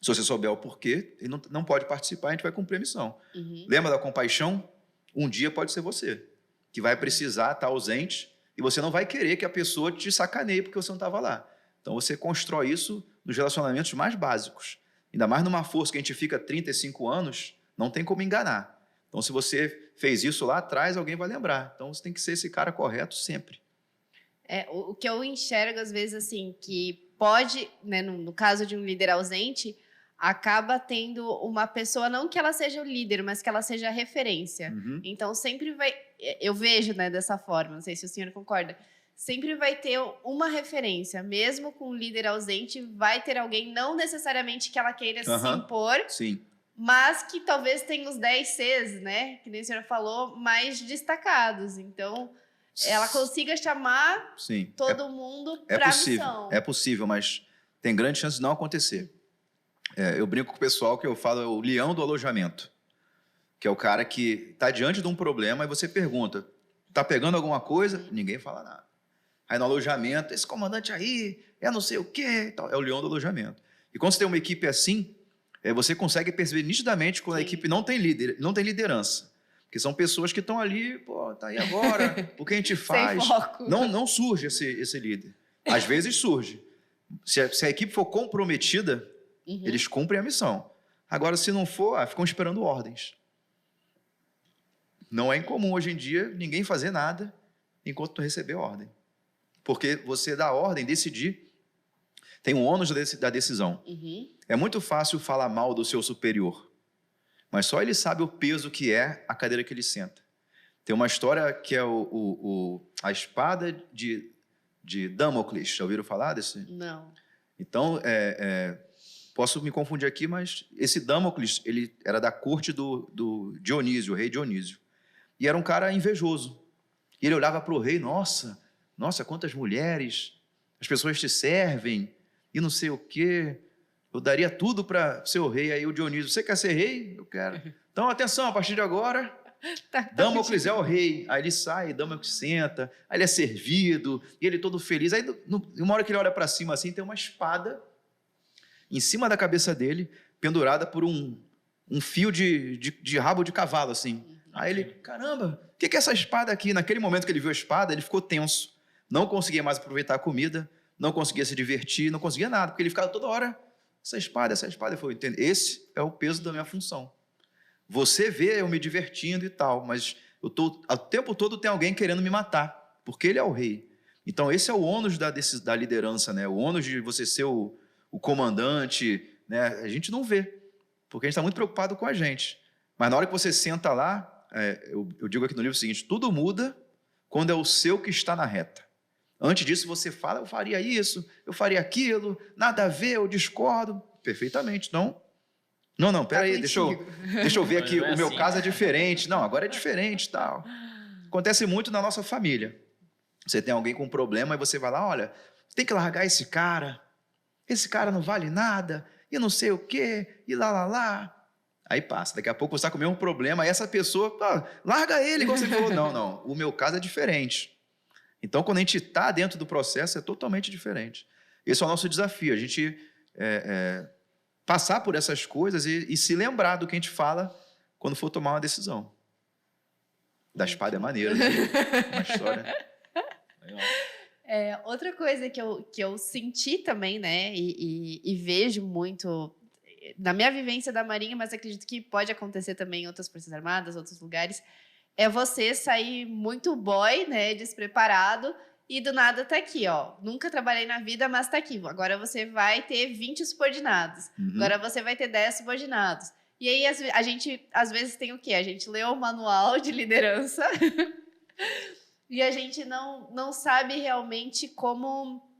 S1: Se você souber o porquê, ele não pode participar, a gente vai cumprir a missão.
S3: Uhum.
S1: Lembra da compaixão? Um dia pode ser você, que vai precisar estar ausente e você não vai querer que a pessoa te sacaneie porque você não estava lá. Então você constrói isso nos relacionamentos mais básicos. Ainda mais numa força que a gente fica 35 anos, não tem como enganar. Então se você fez isso lá atrás, alguém vai lembrar. Então você tem que ser esse cara correto sempre.
S3: O que eu enxergo às vezes assim, que pode, né, no caso de um líder ausente, acaba tendo uma pessoa, não que ela seja o líder, mas que ela seja a referência.
S1: Uhum.
S3: Então, sempre vai... Eu vejo, né, dessa forma, não sei se o senhor concorda. Sempre vai ter uma referência. Mesmo com um líder ausente, vai ter alguém, não necessariamente que ela queira se impor,
S1: sim,
S3: mas que talvez tenha os 10 Cs, né, que nem o senhor falou, mais destacados. Então, ela consiga chamar todo mundo para a missão.
S1: É possível, mas tem grande chance de não acontecer. Eu brinco com o pessoal que eu falo, é o leão do alojamento, que é o cara que está diante de um problema e você pergunta, está pegando alguma coisa? Ninguém fala nada. Aí no alojamento, esse comandante aí, não sei o quê, é o leão do alojamento. E quando você tem uma equipe assim, você consegue perceber nitidamente quando a equipe não tem líder, não tem liderança. Porque são pessoas que estão ali, tá aí agora, o que a gente faz?
S3: Sem foco.
S1: Não surge esse líder. Às vezes surge. Se a equipe for comprometida, eles cumprem a missão. Agora, se não for, ficam esperando ordens. Não é incomum hoje em dia ninguém fazer nada enquanto não receber ordem. Porque você dá ordem, decidir, tem um ônus da decisão. É muito fácil falar mal do seu superior, mas só ele sabe o peso que é a cadeira que ele senta. Tem uma história que é a espada de Damocles. Já ouviram falar desse?
S3: Não.
S1: Então, posso me confundir aqui, mas esse Damocles, ele era da corte do Dionísio, o rei Dionísio. E era um cara invejoso. E ele olhava para o rei, nossa, quantas mulheres, as pessoas te servem, e não sei o quê. Eu daria tudo para ser o rei. Aí o Dionísio, você quer ser rei? Eu quero. Então, atenção, a partir de agora, Damocles é o rei. Aí ele sai, Damocles senta, aí ele é servido, e ele todo feliz. Aí, uma hora que ele olha para cima assim, tem uma espada em cima da cabeça dele, pendurada por um fio de rabo de cavalo, assim. Aí ele, caramba, o que é essa espada aqui? Naquele momento que ele viu a espada, ele ficou tenso. Não conseguia mais aproveitar a comida, não conseguia se divertir, não conseguia nada, porque ele ficava toda hora, essa espada. Eu falei, esse é o peso da minha função. Você vê eu me divertindo e tal, mas o tempo todo tem alguém querendo me matar, porque ele é o rei. Então esse é o ônus da liderança, né? O ônus de você ser o comandante, né? A gente não vê. Porque a gente está muito preocupado com a gente. Mas na hora que você senta lá, eu digo aqui no livro o seguinte, tudo muda quando é o seu que está na reta. Antes disso, você fala, eu faria isso, eu faria aquilo, nada a ver, eu discordo. Perfeitamente. Então, não, peraí, deixa eu ver aqui, o meu caso é diferente. Não, agora é diferente, tal. Acontece muito na nossa família. Você tem alguém com um problema e você vai lá, olha, tem que largar esse cara não vale nada, e não sei o quê, e lá. Aí passa, daqui a pouco você está com o mesmo problema, aí essa pessoa, larga ele, igual você falou. Não, o meu caso é diferente. Então, quando a gente está dentro do processo, é totalmente diferente. Esse é o nosso desafio, a gente passar por essas coisas e se lembrar do que a gente fala quando for tomar uma decisão. Da espada é maneiro, né? Uma história.
S3: Outra coisa que eu senti também, né, e vejo muito na minha vivência da Marinha, mas acredito que pode acontecer também em outras Forças Armadas, outros lugares, é você sair muito boy, né, despreparado, e do nada tá aqui, ó. Nunca trabalhei na vida, mas tá aqui. Agora você vai ter 20 subordinados. Agora você vai ter 10 subordinados. E aí a gente, às vezes, tem o quê? A gente lê o manual de liderança e a gente não sabe realmente como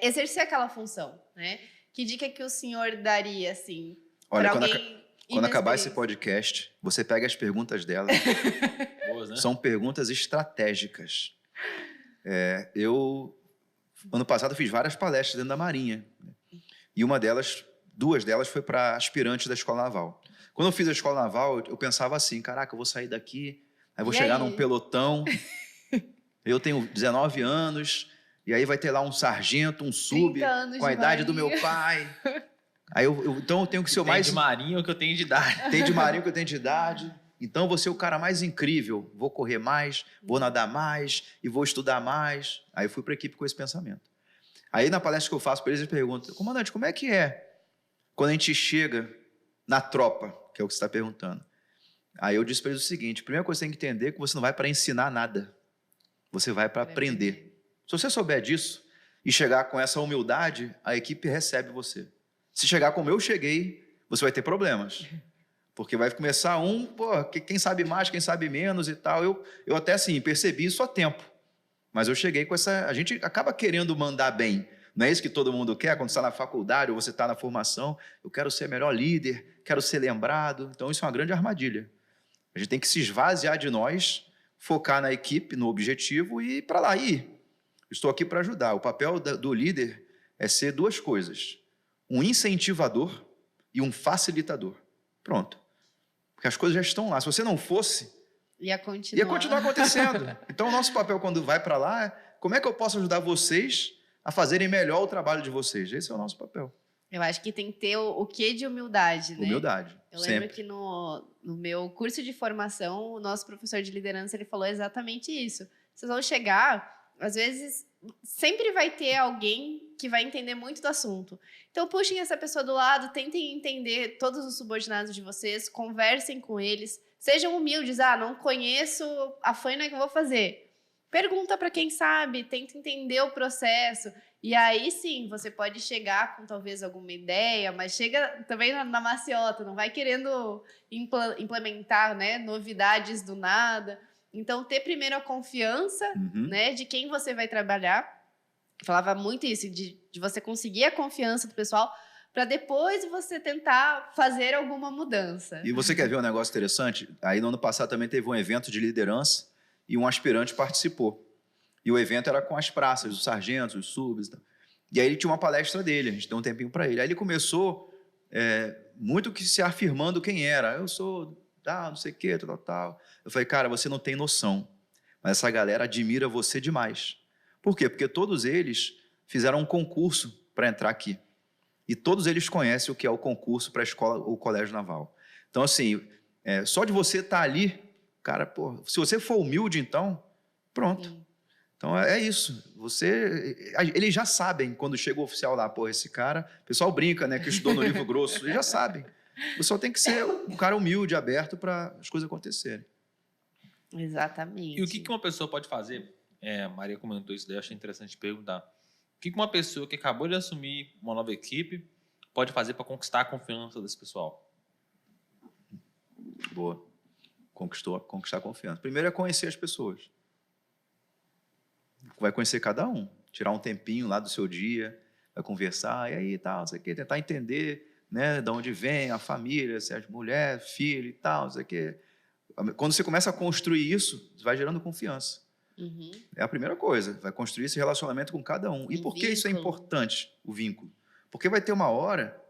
S3: exercer aquela função, né? Que dica que o senhor daria, assim, para alguém...
S1: Quando acabar esse podcast, você pega as perguntas dela.
S2: Boas, né?
S1: São perguntas estratégicas. Ano passado, fiz várias palestras dentro da Marinha. E duas delas foi para aspirantes da Escola Naval. Quando eu fiz a Escola Naval, eu pensava assim, caraca, eu vou sair daqui, aí vou chegar num pelotão, eu tenho 19 anos, e aí vai ter lá um sargento, um sub, com a idade do meu pai. Aí então eu tenho que ser o mais...
S2: Tem de marinho que eu tenho de idade.
S1: Tem de marinho que eu tenho de idade. Então eu vou ser o cara mais incrível. Vou correr mais, vou nadar mais e vou estudar mais. Aí eu fui para a equipe com esse pensamento. Aí na palestra que eu faço para eles, eu pergunto, comandante, como é que é quando a gente chega na tropa, que é o que você está perguntando? Aí eu disse para eles o seguinte, a primeira coisa que você tem que entender é que você não vai para ensinar nada. Você vai para aprender. Se você souber disso e chegar com essa humildade, a equipe recebe você. Se chegar como eu cheguei, você vai ter problemas. Porque vai começar quem sabe mais, quem sabe menos e tal. Eu até, assim, percebi isso a tempo. Mas eu cheguei com essa... A gente acaba querendo mandar bem. Não é isso que todo mundo quer quando você está na faculdade ou você está na formação. Eu quero ser melhor líder, quero ser lembrado. Então, isso é uma grande armadilha. A gente tem que se esvaziar de nós, focar na equipe, no objetivo e ir para lá. Estou aqui para ajudar. O papel do líder é ser duas coisas. Um incentivador e um facilitador. Pronto. Porque as coisas já estão lá. Se você não fosse, ia continuar acontecendo. Então, o nosso papel quando vai para lá é como é que eu posso ajudar vocês a fazerem melhor o trabalho de vocês? Esse é o nosso papel.
S3: Eu acho que tem que ter o quê de humildade, né?
S1: Humildade,
S3: Eu lembro que no meu curso de formação, o nosso professor de liderança, ele falou exatamente isso. Vocês vão chegar, às vezes, sempre vai ter alguém que vai entender muito do assunto. Então, puxem essa pessoa do lado, tentem entender todos os subordinados de vocês, conversem com eles, sejam humildes. Não conheço a faina que eu vou fazer. Pergunta para quem sabe, tenta entender o processo. E aí, sim, você pode chegar com talvez alguma ideia, mas chega também na maciota, não vai querendo implementar, né, novidades do nada. Então, ter primeiro a confiança, né, de quem você vai trabalhar. Falava muito isso, de você conseguir a confiança do pessoal para depois você tentar fazer alguma mudança.
S1: E você quer ver um negócio interessante? Aí, no ano passado, também teve um evento de liderança e um aspirante participou. E o evento era com as praças, os sargentos, os subs. E aí ele tinha uma palestra dele, a gente deu um tempinho para ele. Aí ele começou muito que se afirmando quem era. Eu sou não sei o quê, tal. Eu falei, cara, você não tem noção. Mas essa galera admira você demais. Por quê? Porque todos eles fizeram um concurso para entrar aqui. E todos eles conhecem o que é o concurso para a escola ou colégio naval. Então, assim, só de você estar ali, cara, se você for humilde, então, pronto. Então, é isso. Eles já sabem, quando chega o oficial lá, esse cara, o pessoal brinca, né, que estudou no livro grosso, eles já sabem. Você só tem que ser um cara humilde, aberto para as coisas acontecerem.
S3: Exatamente.
S2: E o que uma pessoa pode fazer? A Maria comentou isso daí, eu achei interessante perguntar. O que uma pessoa que acabou de assumir uma nova equipe pode fazer para conquistar a confiança desse pessoal?
S1: Boa. Conquistar a confiança. Primeiro é conhecer as pessoas. Vai conhecer cada um. Tirar um tempinho lá do seu dia, vai conversar, e aí, tal, não sei o quê, tentar entender, né, de onde vem a família, se é mulher, filho e tal, não sei o quê. Quando você começa a construir isso, vai gerando confiança.
S3: Uhum.
S1: É a primeira coisa, vai construir esse relacionamento com cada um. E
S3: Um
S1: por que isso é
S3: vínculo.
S1: importante, o vínculo? Porque vai ter uma hora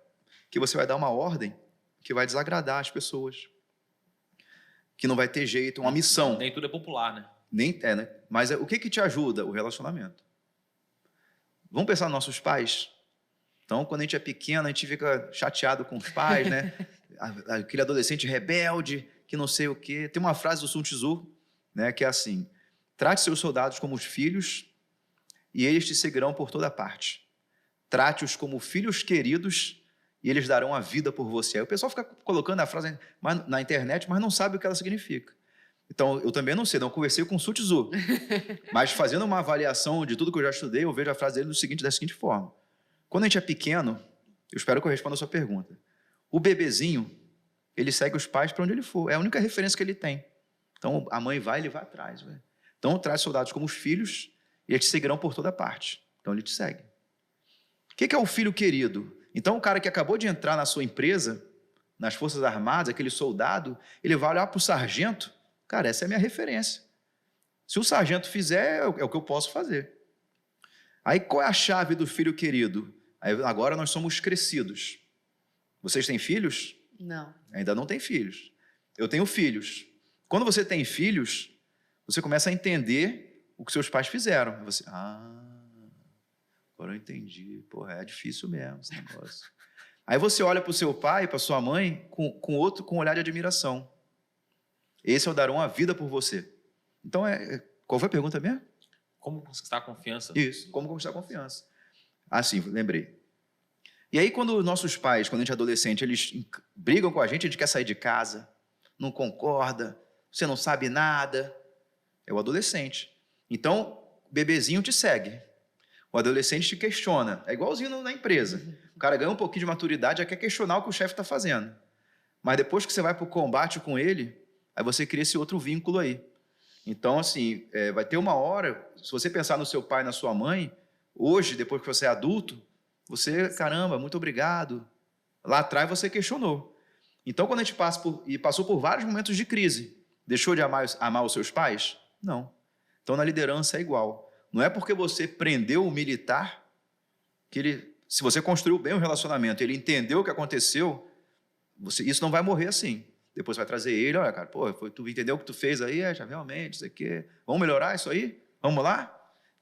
S1: que você vai dar uma ordem que vai desagradar as pessoas, que não vai ter jeito, uma missão.
S2: Nem tudo é popular, né?
S1: Nem é, né? Mas o que te ajuda? O relacionamento. Vamos pensar nos nossos pais? Então, quando a gente é pequeno, a gente fica chateado com os pais, né? Aquele adolescente rebelde, que não sei o quê. Tem uma frase do Sun Tzu, né, que é assim: trate seus soldados como os filhos e eles te seguirão por toda parte. Trate-os como filhos queridos e eles darão a vida por você. Aí o pessoal fica colocando a frase na internet, mas não sabe o que ela significa. Então, eu também não sei, não conversei com o Sun Tzu. Mas fazendo uma avaliação de tudo que eu já estudei, eu vejo a frase dele da seguinte forma. Quando a gente é pequeno, eu espero que eu responda a sua pergunta. O bebezinho, ele segue os pais para onde ele for. É a única referência que ele tem. Então, a mãe vai, ele vai atrás. Véio. Então, traz soldados como os filhos e eles te seguirão por toda parte. Então, ele te segue. O que é o filho querido? Então, o cara que acabou de entrar na sua empresa, nas Forças Armadas, aquele soldado, ele vai olhar para o sargento. Cara, essa é a minha referência. Se o sargento fizer, é o que eu posso fazer. Aí, qual é a chave do filho querido? Aí, agora nós somos crescidos. Vocês têm filhos?
S3: Não.
S1: Ainda não têm filhos. Eu tenho filhos. Quando você tem filhos, você começa a entender o que seus pais fizeram. Você, agora eu entendi. Porra, é difícil mesmo esse negócio. Aí você olha para o seu pai, para sua mãe, com um olhar de admiração. Esse é o darão a vida por você. Então, qual foi a pergunta mesmo?
S2: Como conquistar a confiança?
S1: Isso, como conquistar a confiança. Ah, sim, lembrei. E aí, quando nossos pais, quando a gente é adolescente, eles brigam com a gente quer sair de casa, não concorda, você não sabe nada. É o adolescente. Então, o bebezinho te segue. O adolescente te questiona. É igualzinho na empresa. O cara ganha um pouquinho de maturidade, já quer questionar o que o chefe está fazendo. Mas depois que você vai para o combate com ele, aí você cria esse outro vínculo aí. Então, assim, vai ter uma hora, se você pensar no seu pai e na sua mãe, hoje, depois que você é adulto, você, caramba, muito obrigado. Lá atrás você questionou. Então, quando a gente passou por vários momentos de crise, deixou de amar os seus pais? Não. Então, na liderança é igual. Não é porque você prendeu o militar que se você construiu bem o relacionamento, ele entendeu o que aconteceu, isso não vai morrer assim. Depois vai trazer ele, olha, cara, pô, tu entendeu o que tu fez aí? Já realmente, isso aqui. Vamos melhorar isso aí? Vamos lá?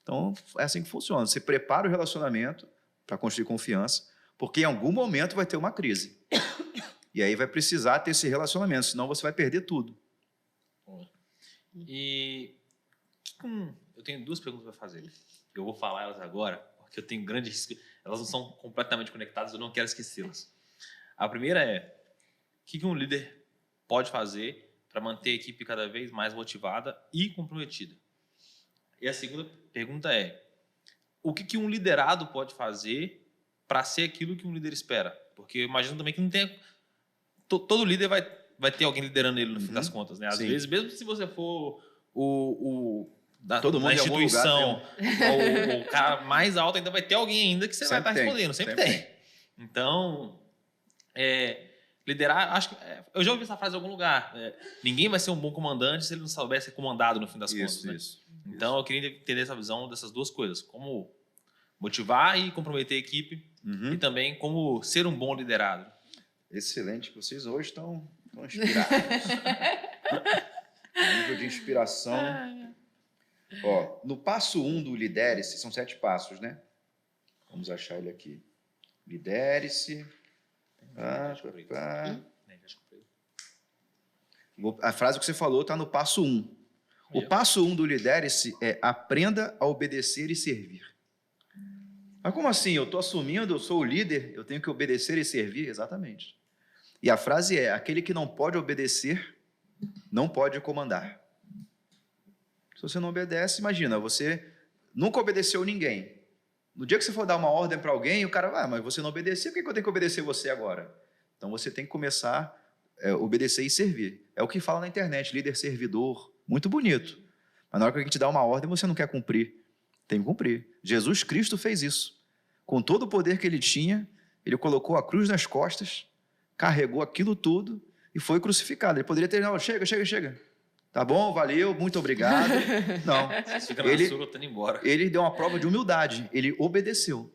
S1: Então, é assim que funciona. Você prepara o relacionamento para construir confiança, porque em algum momento vai ter uma crise. E aí vai precisar ter esse relacionamento, senão você vai perder tudo.
S2: E eu tenho duas perguntas para fazer. Eu vou falar elas agora, porque eu tenho grande risco. Elas não são completamente conectadas, eu não quero esquecê-las. A primeira é, o que um líder pode fazer para manter a equipe cada vez mais motivada e comprometida? E a segunda pergunta é, o que um liderado pode fazer para ser aquilo que um líder espera? Porque eu imagino também que não tem... Todo líder vai ter alguém liderando ele no fim das contas, né? Às vezes, mesmo se você for
S1: todo mundo
S2: da instituição,
S1: lugar,
S2: o cara mais alto, ainda vai ter alguém ainda que você vai estar respondendo. Sempre tem. Então, liderar, acho que... eu já ouvi essa frase em algum lugar. Ninguém vai ser um bom comandante se ele não souber ser comandado no fim das contas. Né? Então, eu queria entender essa visão dessas duas coisas. Como motivar e comprometer a equipe e também como ser um bom liderado.
S1: Excelente, vocês hoje estão inspirados. Nível de inspiração. Ó, no passo 1 do Lidere-se, são 7 passos, né? Vamos achar ele aqui. Lidere-se. A frase que você falou está no passo 1. O passo 1 do Lidere-se é aprenda a obedecer e servir. Mas como assim? Eu estou assumindo, eu sou o líder, eu tenho que obedecer e servir? Exatamente. E a frase é, aquele que não pode obedecer, não pode comandar. Se você não obedece, imagina, você nunca obedeceu ninguém. No dia que você for dar uma ordem para alguém, o cara vai, mas você não obedeceu, por que eu tenho que obedecer você agora? Então você tem que começar obedecer e servir. É o que fala na internet, líder servidor, muito bonito. Mas na hora que a gente dá uma ordem, você não quer cumprir. Tem que cumprir. Jesus Cristo fez isso. Com todo o poder que ele tinha, ele colocou a cruz nas costas, carregou aquilo tudo e foi crucificado. Ele poderia ter, não, chega. Tá bom, valeu, muito obrigado. Não.
S2: Vocês ficam na sua, eu tô indo embora.
S1: Ele deu uma prova de humildade. Ele obedeceu.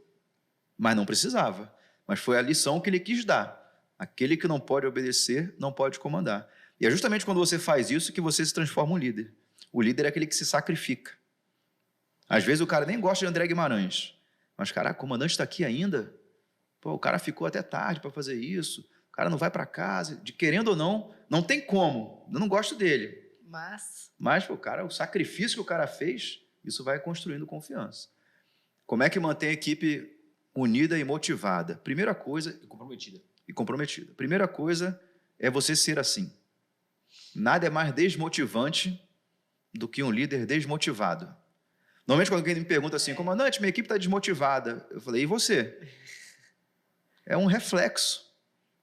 S1: Mas não precisava. Mas foi a lição que ele quis dar. Aquele que não pode obedecer, não pode comandar. E é justamente quando você faz isso que você se transforma um líder. O líder é aquele que se sacrifica. Às vezes o cara nem gosta de André Guimarães. Mas, cara, o comandante está aqui ainda? Pô, o cara ficou até tarde para fazer isso. O cara não vai para casa. Querendo ou não, não tem como. Eu não gosto dele. Mas pô, cara, o sacrifício que o cara fez, isso vai construindo confiança. Como é que mantém a equipe unida e motivada? Primeira coisa... E comprometida. Primeira coisa é você ser assim. Nada é mais desmotivante do que um líder desmotivado. Normalmente, quando alguém me pergunta assim, comandante, minha equipe está desmotivada. Eu falei, e você? É um reflexo.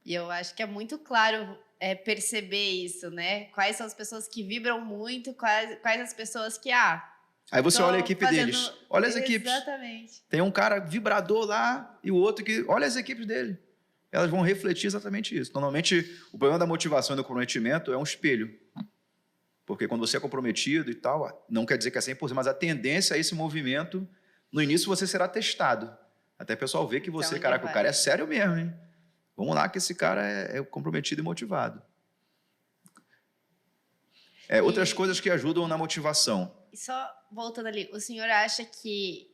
S3: E eu acho que é muito claro perceber isso, né? Quais são as pessoas que vibram muito, quais as pessoas que...
S1: Aí você olha a equipe deles. Olha as equipes.
S3: Exatamente.
S1: Tem um cara vibrador lá e o outro que... Olha as equipes dele. Elas vão refletir exatamente isso. Normalmente, o problema da motivação e do comprometimento é um espelho. Porque quando você é comprometido e tal, não quer dizer que é 100%, mas a tendência a esse movimento, no início você será testado. Até o pessoal ver que você,
S3: então,
S1: caraca, o cara é sério mesmo, hein? Vamos lá que esse cara é comprometido e motivado. Outras coisas que ajudam na motivação.
S3: E só voltando ali, o senhor acha que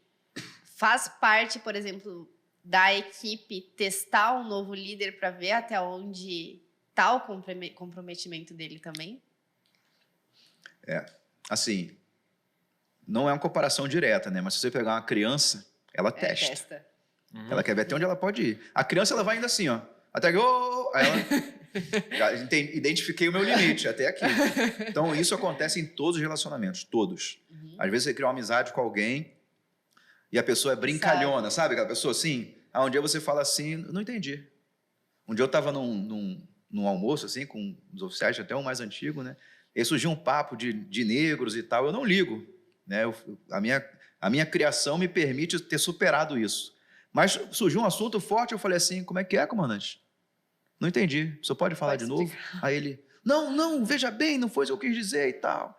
S3: faz parte, por exemplo, da equipe testar um novo líder para ver até onde está o comprometimento dele também?
S1: Assim, não é uma comparação direta, né? Mas se você pegar uma criança, ela testa. Ela quer ver até onde ela pode ir. A criança, ela vai indo assim, ó. Até que... Aí ela... Já identifiquei o meu limite, até aqui. Então, isso acontece em todos os relacionamentos, todos. Às vezes você cria uma amizade com alguém e a pessoa é brincalhona, sabe? Aquela pessoa assim, um dia você fala assim, não entendi. Um dia eu estava num almoço, assim, com os oficiais, até um mais antigo, né? E aí surgiu um papo de negros e tal, eu não ligo, né? A minha criação me permite ter superado isso. Mas surgiu um assunto forte, eu falei assim, como é que é, comandante? Não entendi, o senhor pode falar de novo? Aí ele, não, veja bem, não foi isso que eu quis dizer e tal.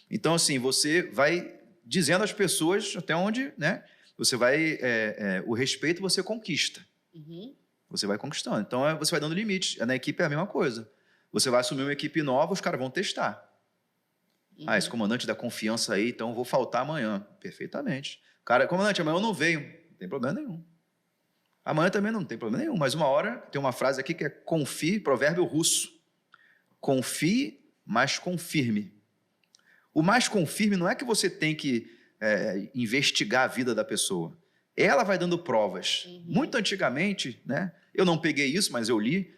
S1: Então, assim, você vai dizendo às pessoas até onde, né? Você vai, o respeito você conquista. Você vai conquistando. Então, você vai dando limite. Na equipe é a mesma coisa. Você vai assumir uma equipe nova, os caras vão testar. Esse comandante dá confiança aí, então eu vou faltar amanhã. Perfeitamente. Cara, comandante, amanhã eu não venho. Não tem problema nenhum. Amanhã também não tem problema nenhum. Mas uma hora, tem uma frase aqui que é confie, provérbio russo. Confie, mas confirme. O mais confirme não é que você tem que investigar a vida da pessoa. Ela vai dando provas. Muito antigamente, né? Eu não peguei isso, mas eu li.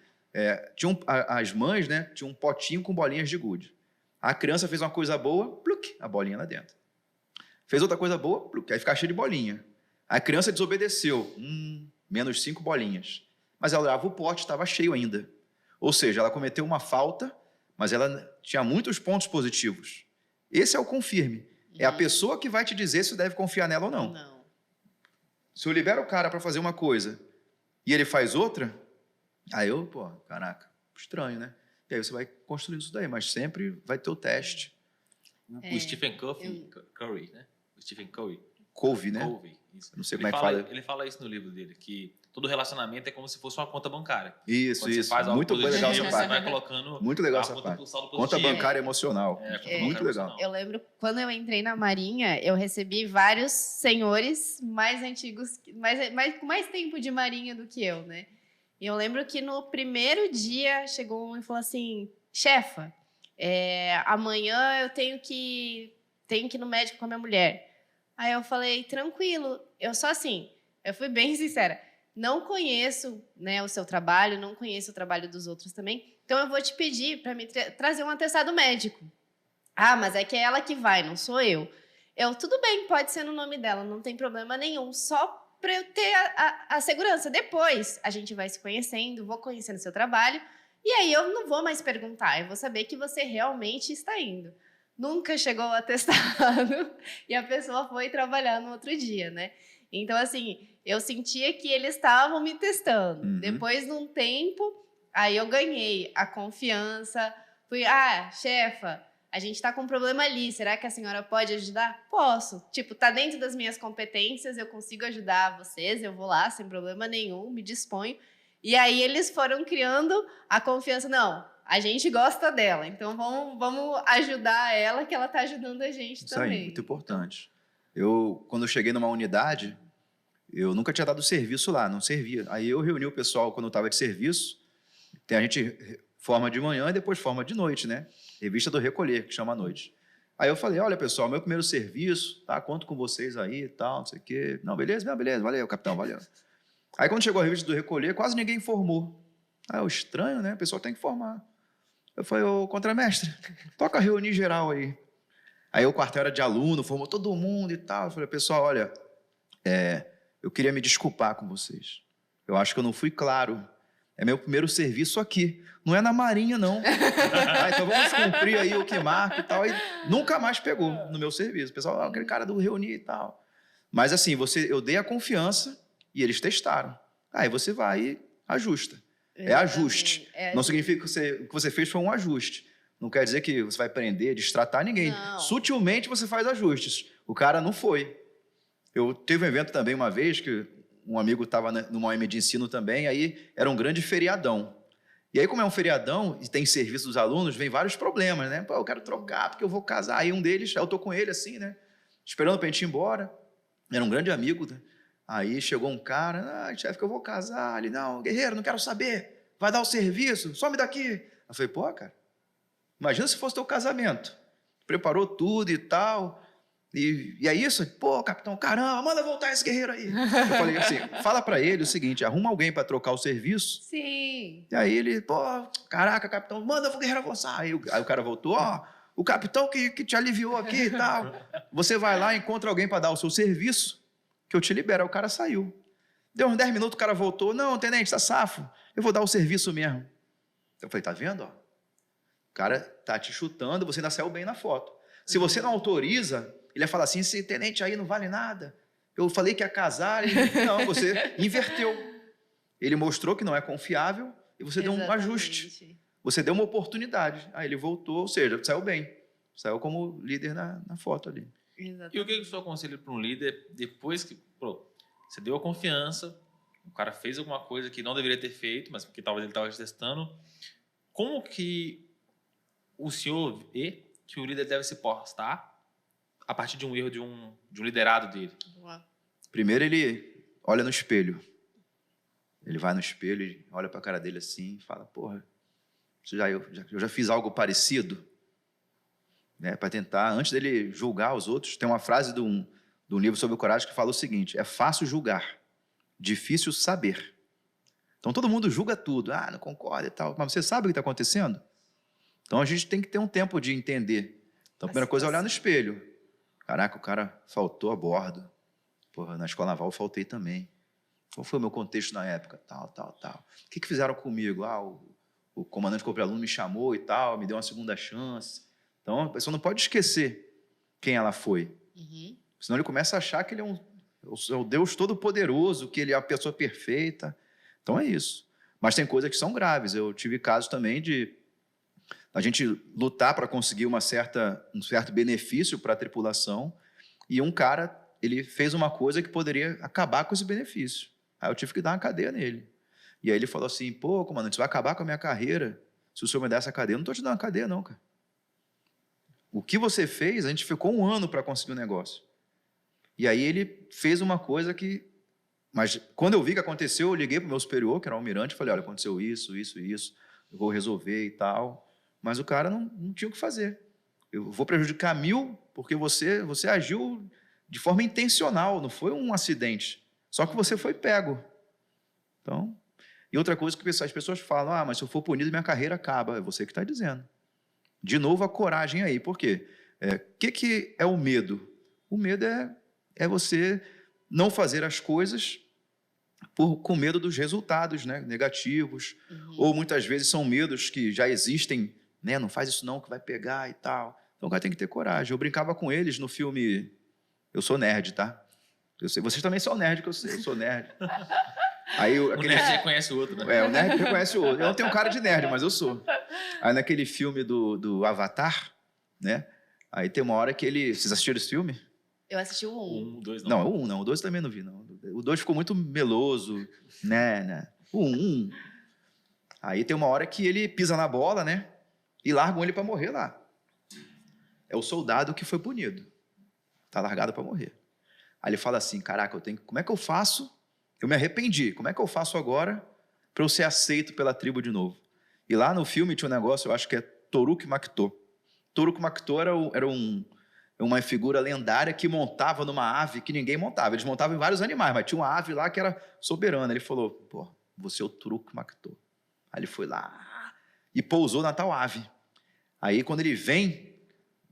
S1: As mães, né, tinham um potinho com bolinhas de gude. A criança fez uma coisa boa, pluc, a bolinha lá dentro. Fez outra coisa boa, pluc, aí fica cheio de bolinha. A criança desobedeceu, menos 5 bolinhas. Mas ela olhava o pote, estava cheio ainda. Ou seja, ela cometeu uma falta, mas ela tinha muitos pontos positivos. Esse é o confirme. É a pessoa que vai te dizer se deve confiar nela ou não. Se eu libero o cara para fazer uma coisa e ele faz outra, aí caraca, estranho, né? E aí você vai construindo isso daí, mas sempre vai ter o teste.
S2: O Stephen Curry, né? O Stephen Curry.
S1: Covey, né?
S2: Covey, isso.
S1: Não sei como é que fala.
S2: Ele fala isso no livro dele, que todo relacionamento é como se fosse uma conta bancária.
S1: Isso.
S2: Você faz algo
S1: muito legal essa
S2: você
S1: parte.
S2: vai colocando
S1: muito legal essa parte. Conta bancária emocional. Muito legal.
S3: Eu lembro, quando eu entrei na Marinha, eu recebi vários senhores mais antigos, com mais tempo de Marinha do que eu, né? E eu lembro que no primeiro dia chegou um e falou assim, chefa, amanhã eu tenho que ir no médico com a minha mulher. Aí eu falei, tranquilo, eu fui bem sincera, não conheço, né, o seu trabalho, não conheço o trabalho dos outros também, então eu vou te pedir para me trazer um atestado médico. Mas é que é ela que vai, não sou eu. Tudo bem, pode ser no nome dela, não tem problema nenhum, só para eu ter a segurança. Depois a gente vai se conhecendo, vou conhecendo o seu trabalho E aí eu não vou mais perguntar, eu vou saber que você realmente está indo. Nunca chegou o atestado e a pessoa foi trabalhar no outro dia, né? Então, assim, eu sentia que eles estavam me testando.
S1: Uhum.
S3: Depois de um tempo, aí eu ganhei a confiança. Fui, chefa, a gente tá com um problema ali, será que a senhora pode ajudar? Posso. Tipo, tá dentro das minhas competências, eu consigo ajudar vocês, eu vou lá sem problema nenhum, me disponho. E aí eles foram criando a confiança. Não, a gente gosta dela, então vamos ajudar ela, que ela tá ajudando a gente
S1: Isso
S3: também.
S1: aí, muito importante. Quando eu cheguei numa unidade, eu nunca tinha dado serviço lá, não servia. Aí eu reuni o pessoal quando eu estava de serviço. A gente forma de manhã e depois forma de noite, né? Revista do Recolher, que chama à noite. Aí eu falei, olha, pessoal, meu primeiro serviço, tá? Conto com vocês aí e tal, não sei o quê. Não, beleza, valeu, capitão, valeu. Aí quando chegou a revista do Recolher, quase ninguém informou. Ah, é estranho, né? O pessoal tem que informar. Eu falei, ô, contramestre, toca reunir geral aí. Aí o quartel era de aluno, formou todo mundo e tal. Eu falei, pessoal, olha, eu queria me desculpar com vocês. Eu acho que eu não fui claro. É meu primeiro serviço aqui. Não é na Marinha, não. Então vamos cumprir aí o que marca e tal. Aí nunca mais pegou no meu serviço. O pessoal, aquele cara do reunir e tal. Mas assim, eu dei a confiança e eles testaram. Aí você vai e ajusta. É ajuste. Não significa que o que você fez foi um ajuste. Não quer dizer que você vai prender, destratar ninguém.
S3: Não.
S1: Sutilmente você faz ajustes. O cara não foi. Eu teve um evento também uma vez que um amigo estava numa OM de ensino também, aí era um grande feriadão. E aí, como é um feriadão e tem serviço dos alunos, vem vários problemas, né? Pô, eu quero trocar porque eu vou casar. Aí um deles, eu tô com ele assim, né? Esperando pra gente ir embora. Era um grande amigo, né? Aí chegou um cara, chefe, que eu vou casar. Ele, não, guerreiro, não quero saber. Vai dar o serviço, some daqui. Eu falei, pô, cara, imagina se fosse teu casamento. Preparou tudo e tal. E é isso? Pô, capitão, caramba, manda voltar esse guerreiro aí. Eu falei assim, fala pra ele o seguinte, arruma alguém pra trocar o serviço.
S3: Sim.
S1: E aí ele, pô, caraca, capitão, manda o guerreiro avançar. Aí o cara voltou, o capitão que te aliviou aqui e tal. Você vai lá, encontra alguém pra dar o seu serviço, que eu te libero. Aí o cara saiu. Deu uns 10 minutos, o cara voltou. Não, tenente, tá safo. Eu vou dar o serviço mesmo. Eu falei, tá vendo? O cara tá te chutando, você ainda saiu bem na foto. Se você não autoriza, ele ia falar assim, esse tenente aí não vale nada. Eu falei que ia casar. Não, você inverteu. Ele mostrou que não é confiável e você deu um ajuste. Você deu uma oportunidade. Aí ele voltou, ou seja, saiu bem. Saiu como líder na foto ali.
S3: Exatamente.
S2: E o que o senhor aconselha para um líder depois que você deu a confiança, o cara fez alguma coisa que não deveria ter feito, mas porque talvez ele estava testando, como que o senhor vê que o líder deve se postar a partir de um erro de um liderado dele?
S1: Primeiro ele olha no espelho. Ele vai no espelho e olha para a cara dele assim e fala, porra, eu já fiz algo parecido, né, para tentar, antes dele julgar os outros. Tem uma frase de um livro sobre coragem que fala o seguinte, é fácil julgar, difícil saber. Então todo mundo julga tudo, não concorda e tal, mas você sabe o que está acontecendo? Então a gente tem que ter um tempo de entender. Então a primeira coisa é olhar no espelho. Caraca, o cara faltou a bordo. Porra, na escola naval eu faltei também. Qual foi o meu contexto na época? Tal. O que fizeram comigo? O comandante corpo de aluno me chamou e tal, me deu uma segunda chance. Então, a pessoa não pode esquecer quem ela foi.
S3: Uhum.
S1: Senão ele começa a achar que ele é o Deus Todo-Poderoso, que ele é a pessoa perfeita. Então, é isso. Mas tem coisas que são graves. Eu tive casos também de a gente lutar para conseguir um certo benefício para a tripulação e um cara, ele fez uma coisa que poderia acabar com esse benefício. Aí eu tive que dar uma cadeia nele. E aí ele falou assim, pô, comandante, você vai acabar com a minha carreira se o senhor me der essa cadeia. Eu não estou te dando uma cadeia não, cara. O que você fez, a gente ficou 1 ano para conseguir o negócio. E aí ele fez uma coisa que... Mas quando eu vi que aconteceu, eu liguei para o meu superior, que era o almirante, e falei, olha, aconteceu isso, eu vou resolver e tal. Mas o cara não tinha o que fazer. Eu vou prejudicar 1000 porque você agiu de forma intencional, não foi um acidente. Só que você foi pego. Então, e outra coisa que as pessoas falam, mas se eu for punido, minha carreira acaba. É você que está dizendo. De novo, a coragem aí. Por quê? O que é o medo? O medo é você não fazer as coisas com medo dos resultados, né, negativos. Ou muitas vezes são medos que já existem, né, não faz isso não que vai pegar e tal. Então o cara tem que ter coragem. Eu brincava com eles no filme... Eu sou nerd, tá? Eu sei, vocês também são nerd, que eu sei, eu sou nerd. Aí,
S2: O nerd reconhece o outro, né?
S1: o nerd reconhece o outro. Eu não tenho cara de nerd, mas eu sou. Aí naquele filme do Avatar, né? Aí tem uma hora que ele... Vocês assistiram esse filme?
S3: Eu assisti o 1.
S2: Um, dois, não.
S1: Não, o 1 não. O 2 também não vi, não. O 2 ficou muito meloso, né? O 1. Aí tem uma hora que ele pisa na bola, né? E largam ele para morrer lá. É o soldado que foi punido. Tá largado para morrer. Aí ele fala assim, caraca, como é que eu faço? Eu me arrependi. Como é que eu faço agora para eu ser aceito pela tribo de novo? E lá no filme tinha um negócio, eu acho que é Toruk Makto. Toruk Makto era uma figura lendária que montava numa ave que ninguém montava. Eles montavam em vários animais, mas tinha uma ave lá que era soberana. Ele falou, pô, você é o Toruk Makto. Aí ele foi lá e pousou na tal ave. Aí quando ele vem,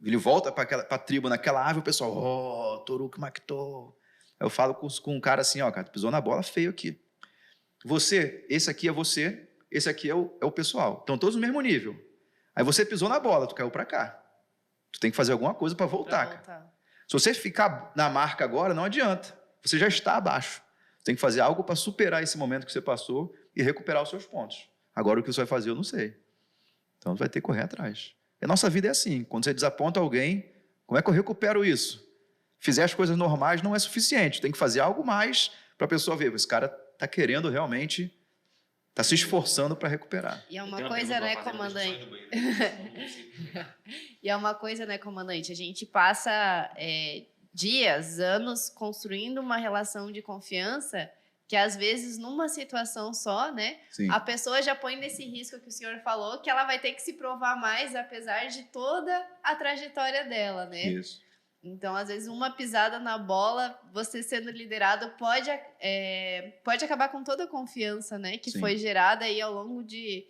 S1: ele volta para a tribo naquela ave, o pessoal, Toruk Makto. Eu falo com um cara assim, cara, tu pisou na bola feio aqui. Esse aqui é você, esse aqui é o pessoal. Estão todos no mesmo nível. Aí você pisou na bola, tu caiu para cá. Tu tem que fazer alguma coisa para voltar, cara. Se você ficar na marca agora, não adianta. Você já está abaixo. Você tem que fazer algo para superar esse momento que você passou e recuperar os seus pontos. Agora o que você vai fazer, eu não sei. Então, você vai ter que correr atrás. E a nossa vida é assim. Quando você desaponta alguém, como é que eu recupero isso? Fizer as coisas normais não é suficiente. Tem que fazer algo mais para a pessoa ver. Esse cara está querendo realmente, está se esforçando para recuperar.
S3: E é uma coisa, né, comandante? E é uma coisa, né, comandante? A gente passa dias, anos construindo uma relação de confiança que, às vezes, numa situação só, né,
S1: Sim.
S3: a pessoa já põe nesse risco que o senhor falou, que ela vai ter que se provar mais, apesar de toda a trajetória dela, né?
S1: Isso.
S3: Então, às vezes, uma pisada na bola, você sendo liderado, pode acabar com toda a confiança, né, que
S1: Sim.
S3: foi gerada aí ao longo de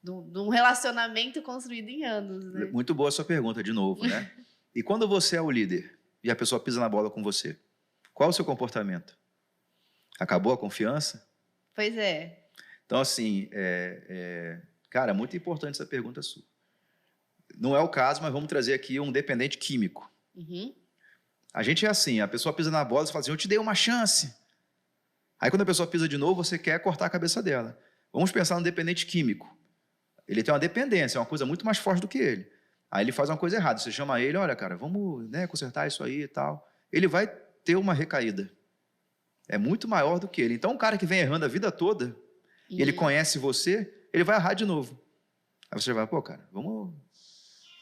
S3: um relacionamento construído em anos, né?
S1: Muito boa a sua pergunta, de novo, né? E quando você é o líder e a pessoa pisa na bola com você, qual é o seu comportamento? Acabou a confiança?
S3: Pois é.
S1: Então, assim, cara, muito importante essa pergunta sua. Não é o caso, mas vamos trazer aqui um dependente químico.
S3: Uhum.
S1: A gente é assim, a pessoa pisa na bola e fala assim, eu te dei uma chance. Aí quando a pessoa pisa de novo, você quer cortar a cabeça dela. Vamos pensar no dependente químico. Ele tem uma dependência, é uma coisa muito mais forte do que ele. Aí ele faz uma coisa errada, você chama ele, olha, cara, vamos, né, consertar isso aí e tal. Ele vai ter uma recaída. É muito maior do que ele. Então, um cara que vem errando a vida toda, e ele conhece você, ele vai errar de novo. Aí você vai, pô, cara, vamos...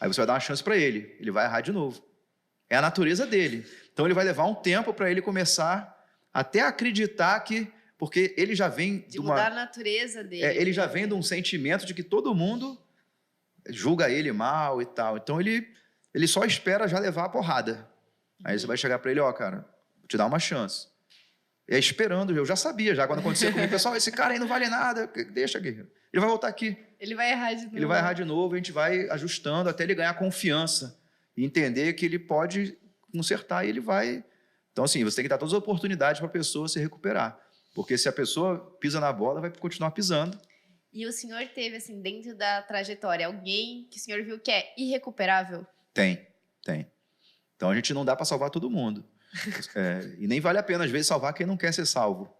S1: Aí você vai dar uma chance para ele vai errar de novo. É a natureza dele. Então, ele vai levar um tempo para ele começar até acreditar que... Porque ele já vem
S3: de mudar a natureza dele.
S1: Ele já vem de um sentimento de que todo mundo julga ele mal e tal. Então, ele só espera já levar a porrada. Aí você vai chegar para ele, cara, vou te dar uma chance. Esperando, eu já sabia, já quando acontecia comigo, pessoal, esse cara aí não vale nada, deixa, guerreiro. Ele vai voltar aqui.
S3: Ele vai errar de novo.
S1: Ele vai errar de novo, a gente vai ajustando até ele ganhar confiança e entender que ele pode consertar e ele vai... Então, assim, você tem que dar todas as oportunidades para a pessoa se recuperar. Porque se a pessoa pisa na bola, vai continuar pisando.
S3: E o senhor teve, assim, dentro da trajetória, alguém que o senhor viu que é irrecuperável?
S1: Tem. Então, a gente não dá para salvar todo mundo. E nem vale a pena, às vezes, salvar quem não quer ser salvo.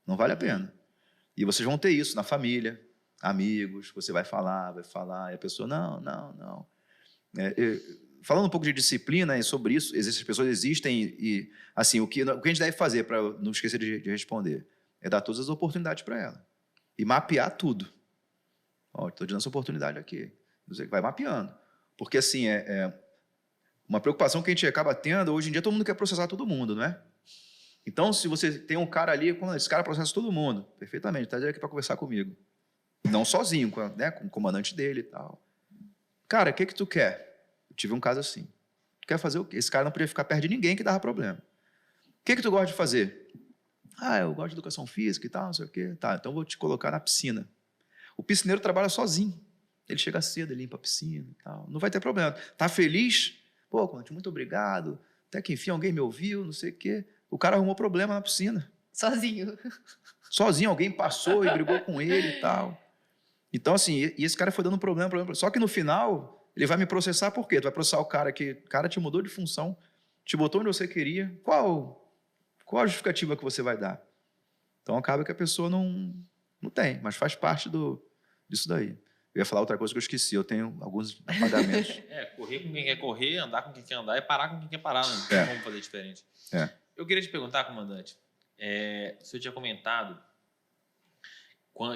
S1: Não vale a pena. E vocês vão ter isso na família, amigos, você vai falar, e a pessoa, não. Falando um pouco de disciplina e sobre isso, essas pessoas existem e assim, o que a gente deve fazer para não esquecer de responder é dar todas as oportunidades para ela e mapear tudo. Estou dando essa oportunidade aqui. Você vai mapeando. Porque, assim, uma preocupação que a gente acaba tendo, hoje em dia todo mundo quer processar todo mundo, não é? Então, se você tem um cara ali, esse cara processa todo mundo, perfeitamente, está aqui para conversar comigo. Não sozinho, com o comandante dele e tal. Cara, o que tu quer? Eu tive um caso assim. Tu quer fazer o quê? Esse cara não podia ficar perto de ninguém que dava problema. O que tu gosta de fazer? Eu gosto de educação física e tal, não sei o quê. Tá, então vou te colocar na piscina. O piscineiro trabalha sozinho. Ele chega cedo, ele limpa a piscina e tal. Não vai ter problema. Tá feliz? Pô, comandante, muito obrigado. Até que enfim alguém me ouviu, não sei o quê. O cara arrumou problema na piscina.
S3: Sozinho.
S1: Sozinho, alguém passou e brigou com ele e tal. Então, assim, e esse cara foi dando problema. Só que no final, ele vai me processar por quê? Tu vai processar o cara que o cara te mudou de função, te botou onde você queria. Qual a justificativa que você vai dar? Então, acaba que a pessoa não tem, mas faz parte disso daí. Eu ia falar outra coisa que eu esqueci, eu tenho alguns apagamentos.
S2: Correr com quem quer correr, andar com quem quer andar e parar com quem quer parar, né? Não tem como fazer diferente. Eu queria te perguntar, comandante, o senhor tinha comentado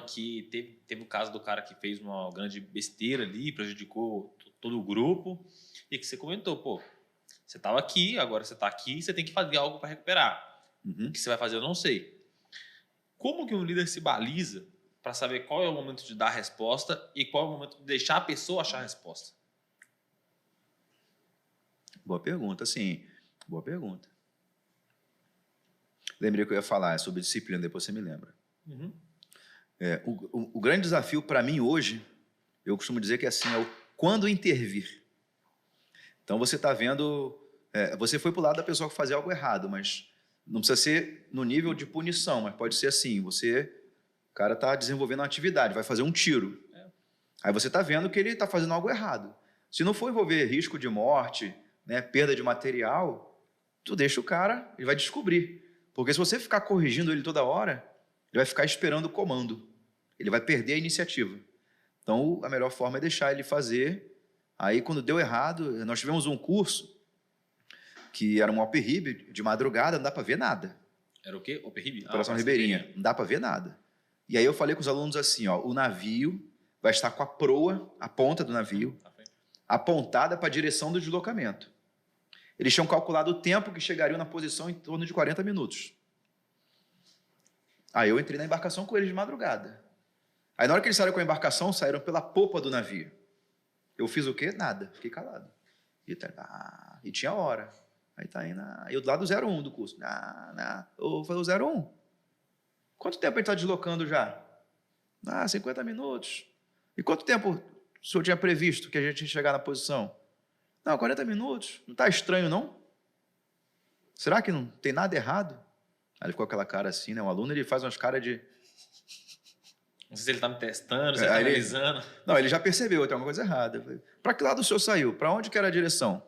S2: que teve o caso do cara que fez uma grande besteira ali, prejudicou todo o grupo, e que você comentou, pô, você estava aqui, agora você está aqui, você tem que fazer algo para recuperar. O que você vai fazer, eu não sei. Como que um líder se baliza para saber qual é o momento de dar a resposta e qual é o momento de deixar a pessoa achar a resposta?
S1: Boa pergunta, sim. Boa pergunta. Lembrei que eu ia falar sobre disciplina, depois você me lembra. O grande desafio para mim hoje, eu costumo dizer que assim, é o quando intervir. Então você está vendo, você foi para o lado da pessoa que fazia algo errado, mas não precisa ser no nível de punição, mas pode ser assim, o cara está desenvolvendo uma atividade, vai fazer um tiro. Aí você está vendo que ele está fazendo algo errado. Se não for envolver risco de morte, né, perda de material, tu deixa o cara, ele vai descobrir. Porque se você ficar corrigindo ele toda hora, ele vai ficar esperando o comando. Ele vai perder a iniciativa. Então, a melhor forma é deixar ele fazer. Aí, quando deu errado, nós tivemos um curso que era um OPRIB, de madrugada, não dá para ver nada.
S2: Era o quê? OPRIB?
S1: Operação Ribeirinha. Não dá para ver nada. E aí eu falei com os alunos assim, ó, o navio vai estar com a proa, a ponta do navio, apontada para a direção do deslocamento. Eles tinham calculado o tempo que chegariam na posição em torno de 40 minutos. Aí eu entrei na embarcação com eles de madrugada. Aí na hora que eles saíram com a embarcação, saíram pela popa do navio. Eu fiz o quê? Nada. Fiquei calado. E tinha hora. Aí tá indo. Eu do lado do 01 do curso. Eu falei, o 01. Quanto tempo a gente está deslocando já? 50 minutos. E quanto tempo o senhor tinha previsto que a gente ia chegar na posição? 40 minutos. Não está estranho, não? Será que não tem nada errado? Aí ele ficou com aquela cara assim, né? O aluno, ele faz umas caras de...
S2: Não sei se ele está me testando, se ele está analisando.
S1: Não, ele já percebeu, tem alguma coisa errada. Para que lado o senhor saiu? Para onde que era a direção?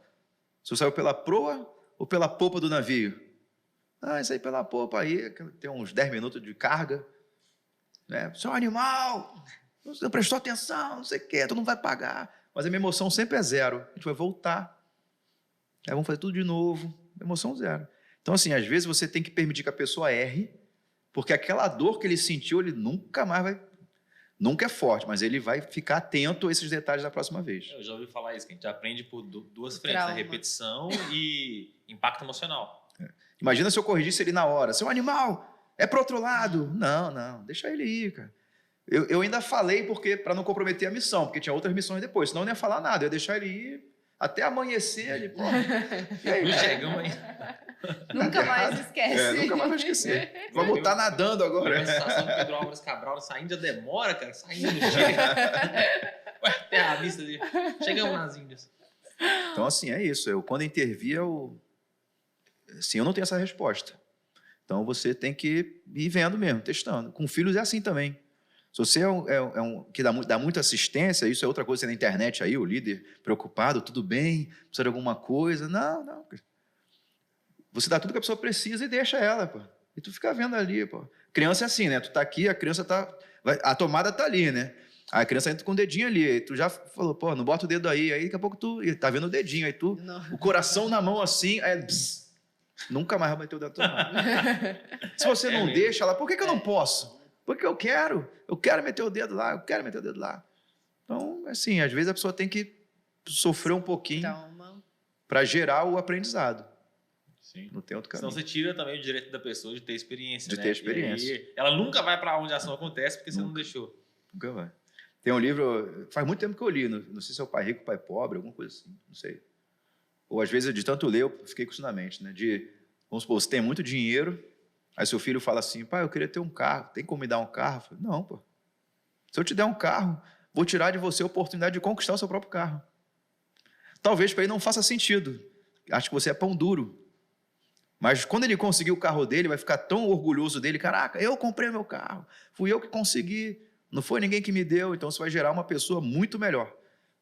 S1: O senhor saiu pela proa ou pela popa do navio? Isso aí pela popa aí, tem uns 10 minutos de carga. Né? Seu animal, você não prestou atenção, não sei o quê, tu não vai pagar. Mas a minha emoção sempre é zero. A gente vai voltar. Aí vamos fazer tudo de novo. Emoção zero. Então, assim, às vezes você tem que permitir que a pessoa erre, porque aquela dor que ele sentiu, ele nunca mais vai... Nunca é forte, mas ele vai ficar atento a esses detalhes da próxima vez.
S2: Eu já ouvi falar isso, que a gente aprende por duas frentes, a repetição e impacto emocional.
S1: Imagina se eu corrigisse ele na hora. Seu animal, é para outro lado. Não, deixa ele ir, cara. Eu ainda falei para não comprometer a missão, porque tinha outras missões depois, senão eu não ia falar nada. Eu ia deixar ele ir até amanhecer. Ele, pô, e aí,
S2: chegamos aí.
S3: Nunca mais esquece.
S1: Nunca mais vai esquecer. Vamos estar nadando agora.
S2: A sensação de Pedro Álvares Cabral saindo demora, cara. Saindo do dia. Ué, terra à vista ali. Chegamos nas Índias.
S1: Então, assim, é isso. Quando intervir, assim, eu não tenho essa resposta. Então, você tem que ir vendo mesmo, testando. Com filhos é assim também. Se você que dá muita assistência, isso é outra coisa, você na internet aí, o líder preocupado, tudo bem, precisa de alguma coisa. Não. Você dá tudo que a pessoa precisa e deixa ela, pô. E tu fica vendo ali, pô. Criança é assim, né? Tu tá aqui, a criança tá... A tomada tá ali, né? Aí a criança entra com o dedinho ali, aí tu já falou, pô, não bota o dedo aí daqui a pouco tu tá vendo o dedinho, aí tu... Não. O coração na mão assim, aí... nunca mais vai meter o dedo na mão. Se você não deixa ela, por que eu não posso? Porque eu quero meter o dedo lá, Então, assim, às vezes a pessoa tem que sofrer um pouquinho para gerar o aprendizado.
S2: Sim.
S1: Não tem outro caminho.
S2: Senão você tira também o direito da pessoa de ter experiência,
S1: de ter experiência.
S2: Aí, ela nunca vai para onde a ação acontece porque você não deixou.
S1: Nunca vai. Tem um livro, faz muito tempo que eu li, não sei se é o Pai Rico, Pai Pobre, alguma coisa assim, não sei. Ou às vezes, de tanto ler, eu fiquei com isso na mente, né? Vamos supor, você tem muito dinheiro, aí seu filho fala assim, pai, eu queria ter um carro, tem como me dar um carro? Eu falo, não, pô. Se eu te der um carro, vou tirar de você a oportunidade de conquistar o seu próprio carro. Talvez para ele não faça sentido. Acho que você é pão duro. Mas quando ele conseguir o carro dele, vai ficar tão orgulhoso dele. Caraca, eu comprei meu carro. Fui eu que consegui. Não foi ninguém que me deu. Então, você vai gerar uma pessoa muito melhor.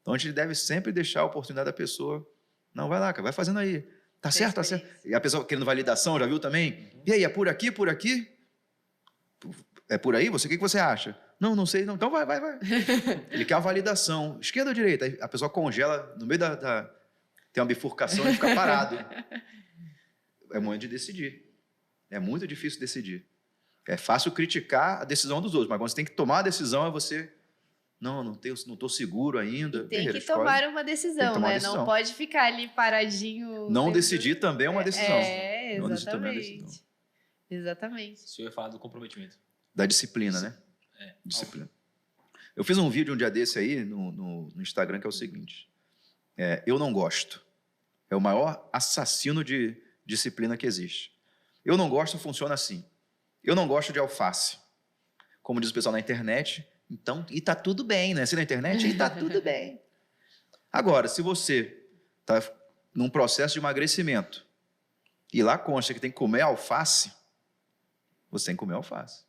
S1: Então, a gente deve sempre deixar a oportunidade da pessoa. Não, vai lá, cara, vai fazendo aí. Tá certo, tá certo. E a pessoa querendo validação, já viu também? E aí, é por aqui, por aqui? É por aí? O que você acha? Não, não sei. Não. Então, vai. Ele quer a validação. Esquerda ou direita? Aí a pessoa congela no meio tem uma bifurcação e fica parado. É muito de decidir. É muito difícil decidir. É fácil criticar a decisão dos outros, mas quando você tem que tomar a decisão, é você... Não estou seguro ainda.
S3: Tem que tomar uma decisão, né? Não pode ficar ali paradinho.
S1: Não decidir também é uma decisão.
S3: Exatamente. Não decidir também é uma decisão. Exatamente.
S2: O senhor ia falar do comprometimento.
S1: Da disciplina, né? Disciplina. Eu fiz um vídeo um dia desse aí no Instagram, que é o seguinte. Eu não gosto. É o maior assassino de disciplina que existe. Eu não gosto, funciona assim. Eu não gosto de alface. Como diz o pessoal na internet, então, e tá tudo bem, né? Se na internet, e tá tudo bem. Agora, se você tá num processo de emagrecimento e lá consta que tem que comer alface, você tem que comer alface.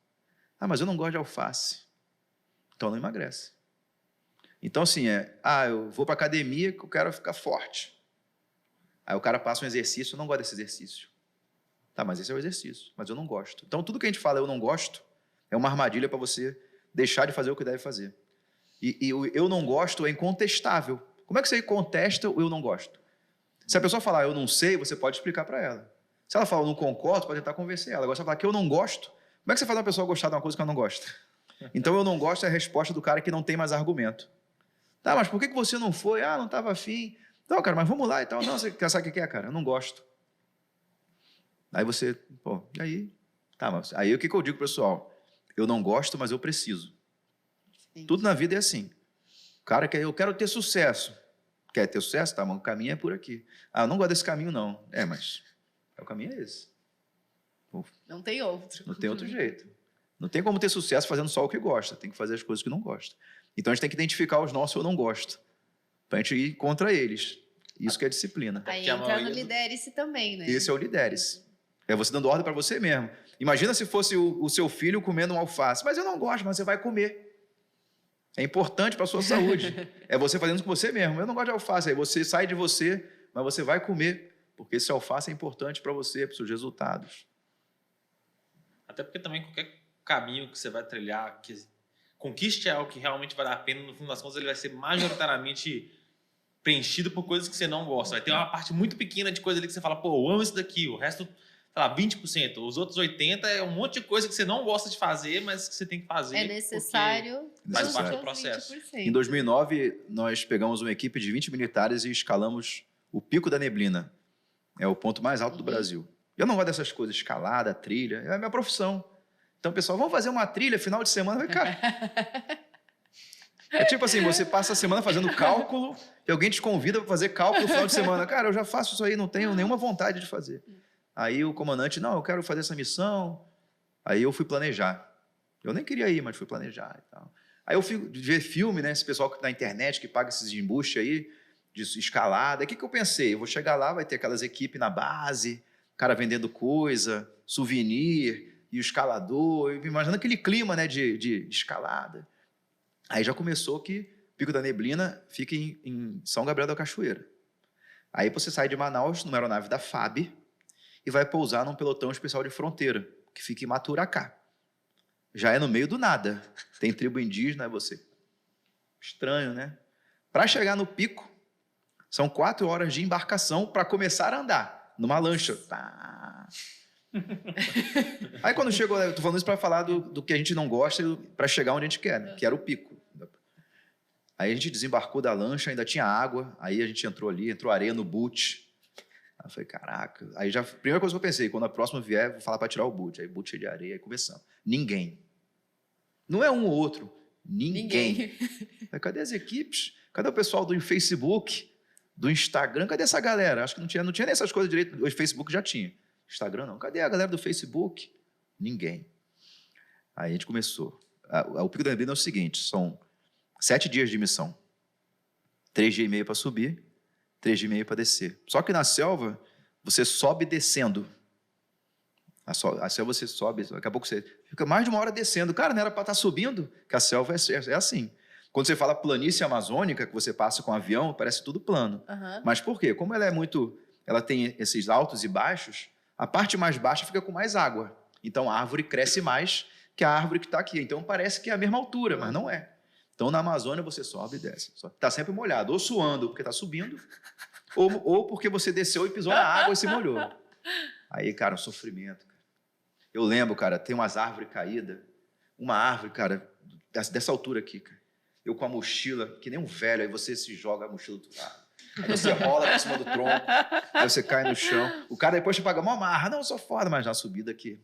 S1: Ah, mas eu não gosto de alface. Então, não emagrece. Então, assim, eu vou para academia que eu quero ficar forte. Aí o cara passa um exercício, eu não gosto desse exercício. Tá, mas esse é o exercício, mas eu não gosto. Então, tudo que a gente fala eu não gosto é uma armadilha para você deixar de fazer o que deve fazer. E o eu não gosto é incontestável. Como é que você contesta o eu não gosto? Se a pessoa falar eu não sei, você pode explicar para ela. Se ela falar eu não concordo, você pode tentar convencer ela. Agora, se ela falar que eu não gosto, como é que você faz uma pessoa gostar de uma coisa que ela não gosta? Então, eu não gosto é a resposta do cara que não tem mais argumento. Tá, mas por que você não foi? Ah, não estava afim. Não, cara, mas vamos lá e tal. Não, você sabe o que é, cara? Eu não gosto. Aí você, e aí? Tá, mas aí o que eu digo, pessoal? Eu não gosto, mas eu preciso. Sim. Tudo na vida é assim. O cara quer, eu quero ter sucesso. Quer ter sucesso? Tá, mas o caminho é por aqui. Ah, eu não gosto desse caminho, não. Mas o caminho é esse.
S3: Não tem outro.
S1: Não tem outro jeito. Não tem como ter sucesso fazendo só o que gosta. Tem que fazer as coisas que não gosta. Então, a gente tem que identificar os nossos eu não gosto. Para a gente ir contra eles. Isso que é disciplina.
S3: Aí entra no lidere-se também, né?
S1: Esse é o lidere-se. É você dando ordem para você mesmo. Imagina se fosse o seu filho comendo um alface. Mas eu não gosto, mas você vai comer. É importante para a sua saúde. É você fazendo com você mesmo. Eu não gosto de alface. Aí você sai de você, mas você vai comer. Porque esse alface é importante para você, para os seus resultados.
S2: Até porque também qualquer caminho que você vai trilhar, que conquiste algo que realmente vai dar a pena, no fim das contas ele vai ser majoritariamente preenchido por coisas que você não gosta. Vai ter uma parte muito pequena de coisa ali que você fala, pô, eu amo isso daqui, o resto, sei lá, 20%. Os outros 80% é um monte de coisa que você não gosta de fazer, mas que você tem que fazer.
S3: É necessário.
S2: Faz parte do processo.
S3: 20%.
S1: Em 2009, nós pegamos uma equipe de 20 militares e escalamos o Pico da Neblina. É o ponto mais alto do Brasil. Eu não gosto dessas coisas, escalada, trilha, é a minha profissão. Então, pessoal, vamos fazer uma trilha final de semana? Vai, cara. É tipo assim, você passa a semana fazendo cálculo e alguém te convida para fazer cálculo no final de semana. Cara, eu já faço isso aí, não tenho nenhuma vontade de fazer. Aí o comandante, não, eu quero fazer essa missão. Aí eu fui planejar. Eu nem queria ir, mas fui planejar e tal. Aí eu fui ver filme, né? Esse pessoal na internet que paga esses embustes aí, de escalada. Aí o que eu pensei? Eu vou chegar lá, vai ter aquelas equipes na base, cara vendendo coisa, souvenir, e o escalador, imaginando aquele clima, né, de escalada. Aí já começou que Pico da Neblina fica em São Gabriel da Cachoeira. Aí você sai de Manaus, numa aeronave da FAB, e vai pousar num pelotão especial de fronteira, que fica em Maturacá. Já é no meio do nada. Tem tribo indígena, é você. Estranho, né? Para chegar no pico, são 4 horas de embarcação para começar a andar, numa lancha. Tá. Aí quando chegou, eu tô falando isso para falar do que a gente não gosta para chegar onde a gente quer, né? Que era o pico. Aí a gente desembarcou da lancha, ainda tinha água, aí a gente entrou ali, entrou areia no boot. Aí eu falei, caraca. Aí já, primeira coisa que eu pensei, quando a próxima vier, vou falar para tirar o boot. Aí boot cheio de areia, aí começamos. Ninguém. Não é um ou outro. Ninguém. Aí, cadê as equipes? Cadê o pessoal do Facebook, do Instagram? Cadê essa galera? Acho que não tinha nem essas coisas direito. O Facebook já tinha. Instagram não. Cadê a galera do Facebook? Ninguém. Aí a gente começou. O Pico da Neblina é o seguinte, são 7 dias de missão. 3 dias e meio para subir, 3 dias e meio para descer. Só que na selva, você sobe descendo. A selva você sobe, daqui a pouco você fica mais de uma hora descendo. Cara, não era para estar subindo, que a selva é assim. Quando você fala planície amazônica, que você passa com um avião, parece tudo plano.
S3: Aham.
S1: Mas por quê? Como ela tem esses altos e baixos, a parte mais baixa fica com mais água. Então a árvore cresce mais que a árvore que está aqui. Então parece que é a mesma altura, mas não é. Então na Amazônia você sobe e desce. Está sempre molhado, ou suando porque está subindo, ou porque você desceu e pisou na água e se molhou. Aí, cara, um sofrimento. Eu lembro, cara, tem umas árvores caídas. Uma árvore, cara, dessa altura aqui, cara. Eu com a mochila, que nem um velho, aí você se joga a mochila do lado. Aí você rola por cima do tronco, aí você cai no chão. O cara depois te paga uma marra. Não, eu sou foda, mas na subida aqui.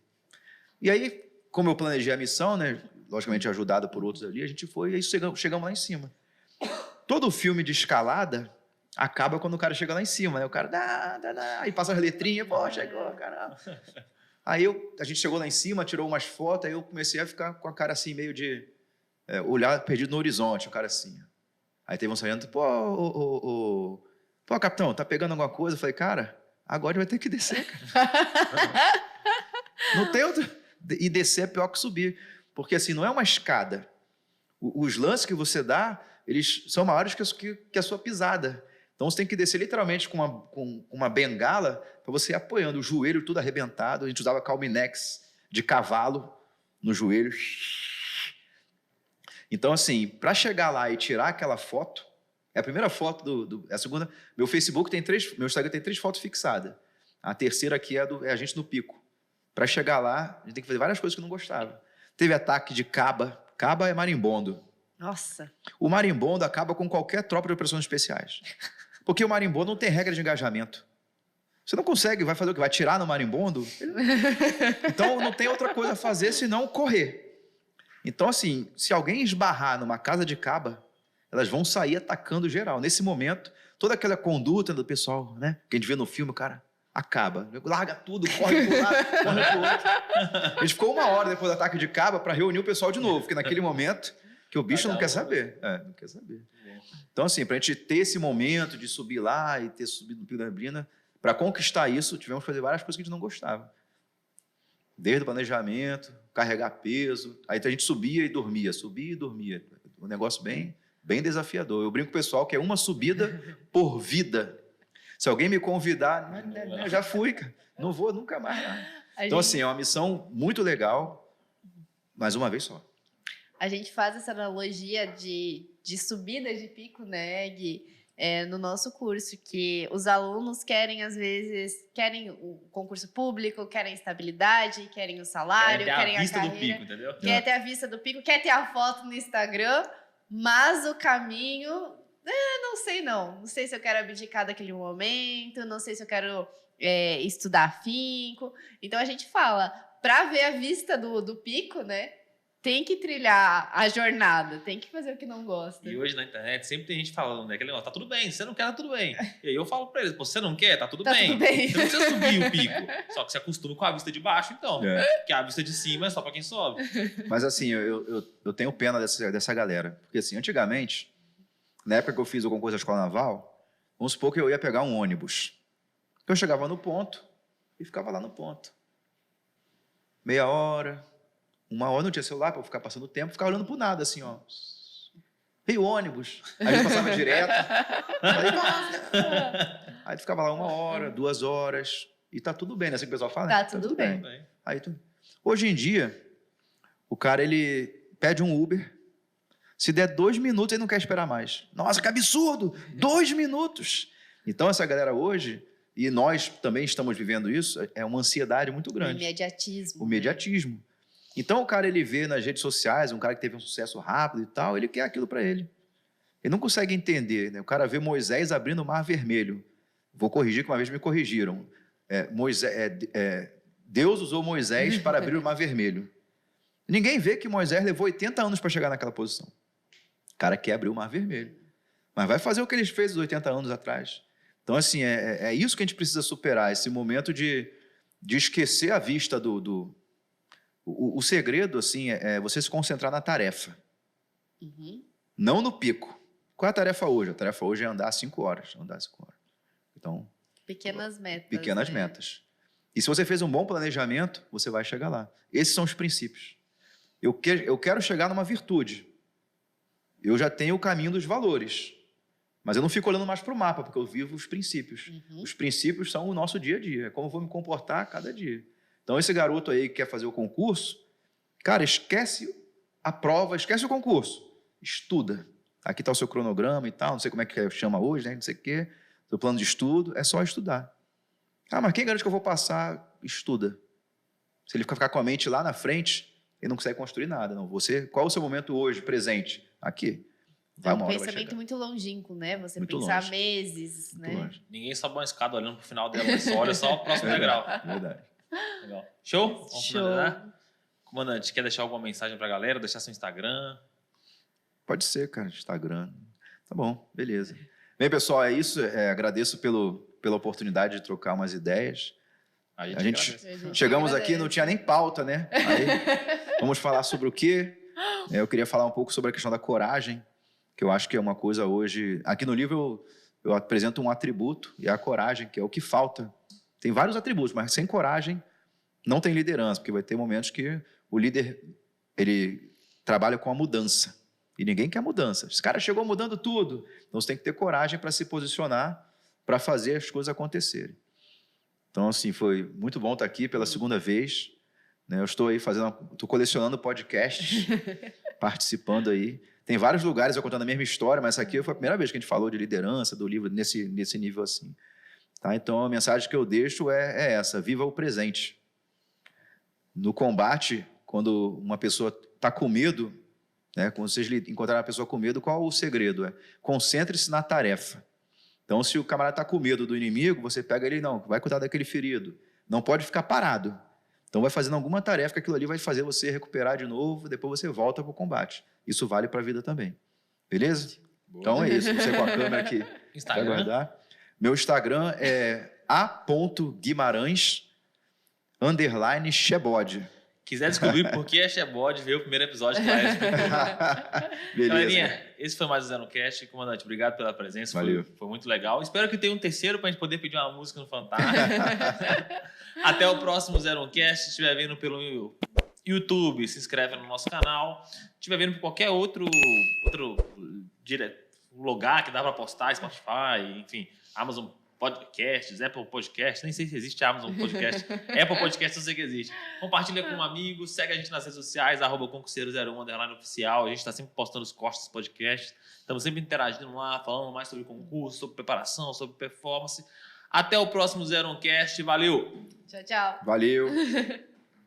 S1: E aí, como eu planejei a missão, né, logicamente ajudado por outros ali, a gente foi e aí chegamos lá em cima. Todo filme de escalada acaba quando o cara chega lá em cima, né? O cara, aí passa as letrinhas, pô, chegou, caramba. Aí a gente chegou lá em cima, tirou umas fotos, aí eu comecei a ficar com a cara assim, meio de olhar perdido no horizonte, o cara assim. Aí teve um sargento, pô, capitão, tá pegando alguma coisa? Eu falei, cara, agora vai ter que descer, cara. Não tem outro. E descer é pior que subir. Porque assim, não é uma escada. Os lances que você dá, eles são maiores que a sua pisada. Então você tem que descer literalmente com uma bengala para você ir apoiando, o joelho tudo arrebentado. A gente usava Calminex de cavalo no joelho. Então, assim, para chegar lá e tirar aquela foto, é a primeira foto é a segunda. Meu Instagram tem 3 fotos fixadas. A terceira aqui é a gente no pico. Para chegar lá, a gente tem que fazer várias coisas que eu não gostava. Teve ataque de caba. Caba é marimbondo.
S3: Nossa.
S1: O marimbondo acaba com qualquer tropa de operações especiais. Porque o marimbondo não tem regra de engajamento. Você não consegue, vai fazer o quê? Vai atirar no marimbondo? Então não tem outra coisa a fazer senão correr. Então, assim, se alguém esbarrar numa casa de caba, elas vão sair atacando geral. Nesse momento, toda aquela conduta do pessoal, né? Que a gente vê no filme, o cara acaba. Larga tudo, corre pro lado, corre pro outro. A gente ficou 1 hora depois do ataque de caba para reunir o pessoal de novo, porque naquele momento que o bicho não quer saber. Não quer saber. Então, assim, para a gente ter esse momento de subir lá e ter subido no Pico da Neblina, para conquistar isso, tivemos que fazer várias coisas que a gente não gostava. Desde o planejamento, carregar peso. Aí a gente subia e dormia. Um negócio bem desafiador. Eu brinco com o pessoal que é uma subida por vida. Se alguém me convidar, eu já fui, cara. Não vou nunca mais. Então, assim, é uma missão muito legal, mas uma vez só.
S3: A gente faz essa analogia de subida de pico, né, Gui? No nosso curso, que os alunos querem, às vezes, o concurso público, querem estabilidade, querem o salário, querem a
S2: vista
S3: carreira,
S2: do pico, entendeu?
S3: quer ter a vista do pico, quer ter a foto no Instagram, mas o caminho, não sei não. Não sei se eu quero abdicar daquele momento, não sei se eu quero estudar afinco. Então a gente fala, para ver a vista do pico, né? Tem que trilhar a jornada, tem que fazer o que não gosta.
S2: E hoje na internet sempre tem gente falando, né? Aquele negócio, tá tudo bem, se você não quer, tá tudo bem. E aí eu falo pra eles, pô, se você não quer, tá tudo bem.
S3: Tudo bem.
S2: Você não precisa subir o pico. Só que você acostuma com a vista de baixo, então. Que a vista de cima é só pra quem sobe.
S1: Mas assim, eu tenho pena dessa galera. Porque assim, antigamente, na época que eu fiz o concurso da Escola Naval, vamos supor que eu ia pegar um ônibus. Eu chegava no ponto e ficava lá no ponto. Meia hora, 1 hora, não tinha celular para eu ficar passando tempo, ficava olhando pro nada, assim, ó. Veio ônibus. Aí a gente passava direto. Aí tu ficava lá 1 hora, 2 horas, e tá tudo bem, né? Assim que o pessoal fala,
S3: Tá
S1: né?
S3: tudo bem.
S1: Aí Hoje em dia, o cara, ele pede um Uber, se der 2 minutos, ele não quer esperar mais. Nossa, que absurdo! 2 minutos! Então, essa galera hoje, e nós também estamos vivendo isso, é uma ansiedade muito grande.
S3: O
S1: O mediatismo. Então, o cara, ele vê nas redes sociais, um cara que teve um sucesso rápido e tal, ele quer aquilo para ele. Ele não consegue entender, né? O cara vê Moisés abrindo o Mar Vermelho. Vou corrigir, que uma vez me corrigiram. Deus usou Moisés para abrir o Mar Vermelho. Ninguém vê que Moisés levou 80 anos para chegar naquela posição. O cara quer abrir o Mar Vermelho. Mas vai fazer o que ele fez os 80 anos atrás. Então, assim, é isso que a gente precisa superar, esse momento de esquecer a vista O segredo, assim, é você se concentrar na tarefa.
S3: Uhum.
S1: Não no pico. Qual é a tarefa hoje? A tarefa hoje é andar 5 horas. Então,
S3: Pequenas metas.
S1: pequenas
S3: né?
S1: metas. E se você fez um bom planejamento, você vai chegar lá. Esses são os princípios. Eu quero chegar numa virtude. Eu já tenho o caminho dos valores. Mas eu não fico olhando mais para o mapa, porque eu vivo os princípios. Os princípios são o nosso dia a dia. É como eu vou me comportar a cada dia. Então, esse garoto aí que quer fazer o concurso, cara, esquece a prova, esquece o concurso. Estuda. Aqui está o seu cronograma e tal, não sei como é que chama hoje, né? Não sei o quê. Seu plano de estudo, é só estudar. Ah, mas quem garante que eu vou passar? Estuda. Se ele ficar com a mente lá na frente, ele não consegue construir nada. Não. Qual é o seu momento hoje, presente? Aqui.
S3: É um pensamento muito longínquo, né? Você muito pensar longe. Meses, muito né?
S2: Longe. Ninguém sobe uma escada olhando pro final dela, só olha só o próximo degrau.
S1: Verdade.
S2: Legal. Show? Vamos
S3: Show.
S2: finalizar? Comandante, quer deixar alguma mensagem pra galera? Deixar seu Instagram?
S1: Pode ser, cara. Instagram. Tá bom, beleza. Bem, pessoal, é isso. Agradeço pela oportunidade de trocar umas ideias.
S2: A
S1: gente chegamos aqui, não tinha nem pauta, né? Aí, vamos falar sobre o quê? Eu queria falar um pouco sobre a questão da coragem, que eu acho que é uma coisa hoje... Aqui no livro eu apresento um atributo, e é a coragem, que é o que falta. Tem vários atributos, mas sem coragem não tem liderança, porque vai ter momentos que o líder ele trabalha com a mudança, e ninguém quer mudança. Esse cara chegou mudando tudo, então você tem que ter coragem para se posicionar, para fazer as coisas acontecerem. Então, assim, foi muito bom estar aqui pela segunda vez. Né? Eu estou aí estou colecionando podcasts, participando aí. Tem vários lugares eu contando a mesma história, mas essa aqui foi a primeira vez que a gente falou de liderança, do livro, nesse nível assim. Tá? Então, a mensagem que eu deixo é essa: viva o presente. No combate, quando uma pessoa está com medo, né? Quando vocês encontrarem uma pessoa com medo, qual o segredo? Concentre-se na tarefa. Então, se o camarada está com medo do inimigo, você pega ele, não, vai cuidar daquele ferido. Não pode ficar parado. Então, vai fazendo alguma tarefa que aquilo ali vai fazer você recuperar de novo, depois você volta para o combate. Isso vale para a vida também. Beleza? Boa. Então, é isso. Você com a câmera aqui.
S2: Instagram.
S1: Vai guardar. Meu Instagram é a.guimarães_Chebode.
S2: Quiser descobrir por que é Chebode, vê o primeiro episódio que vai.
S1: Beleza.
S2: Galerinha, esse foi mais o ZeroCast. Comandante, obrigado pela presença.
S1: Valeu.
S2: Foi muito legal. Espero que tenha um terceiro para a gente poder pedir uma música no Fantástico. Até o próximo ZeroCast. Se estiver vendo pelo YouTube, se inscreve no nosso canal. Se estiver vendo por qualquer outro lugar que dá para postar, Spotify, enfim, Amazon Podcasts, Apple Podcasts, nem sei se existe Amazon Podcast, Apple Podcast, eu sei que existe. Compartilha com um amigo, segue a gente nas redes sociais, @concurseiro01_oficial. A gente está sempre postando os cortes dos podcasts. Estamos sempre interagindo lá, falando mais sobre concurso, sobre preparação, sobre performance. Até o próximo ZeroCast. Valeu!
S3: Tchau, tchau.
S1: Valeu!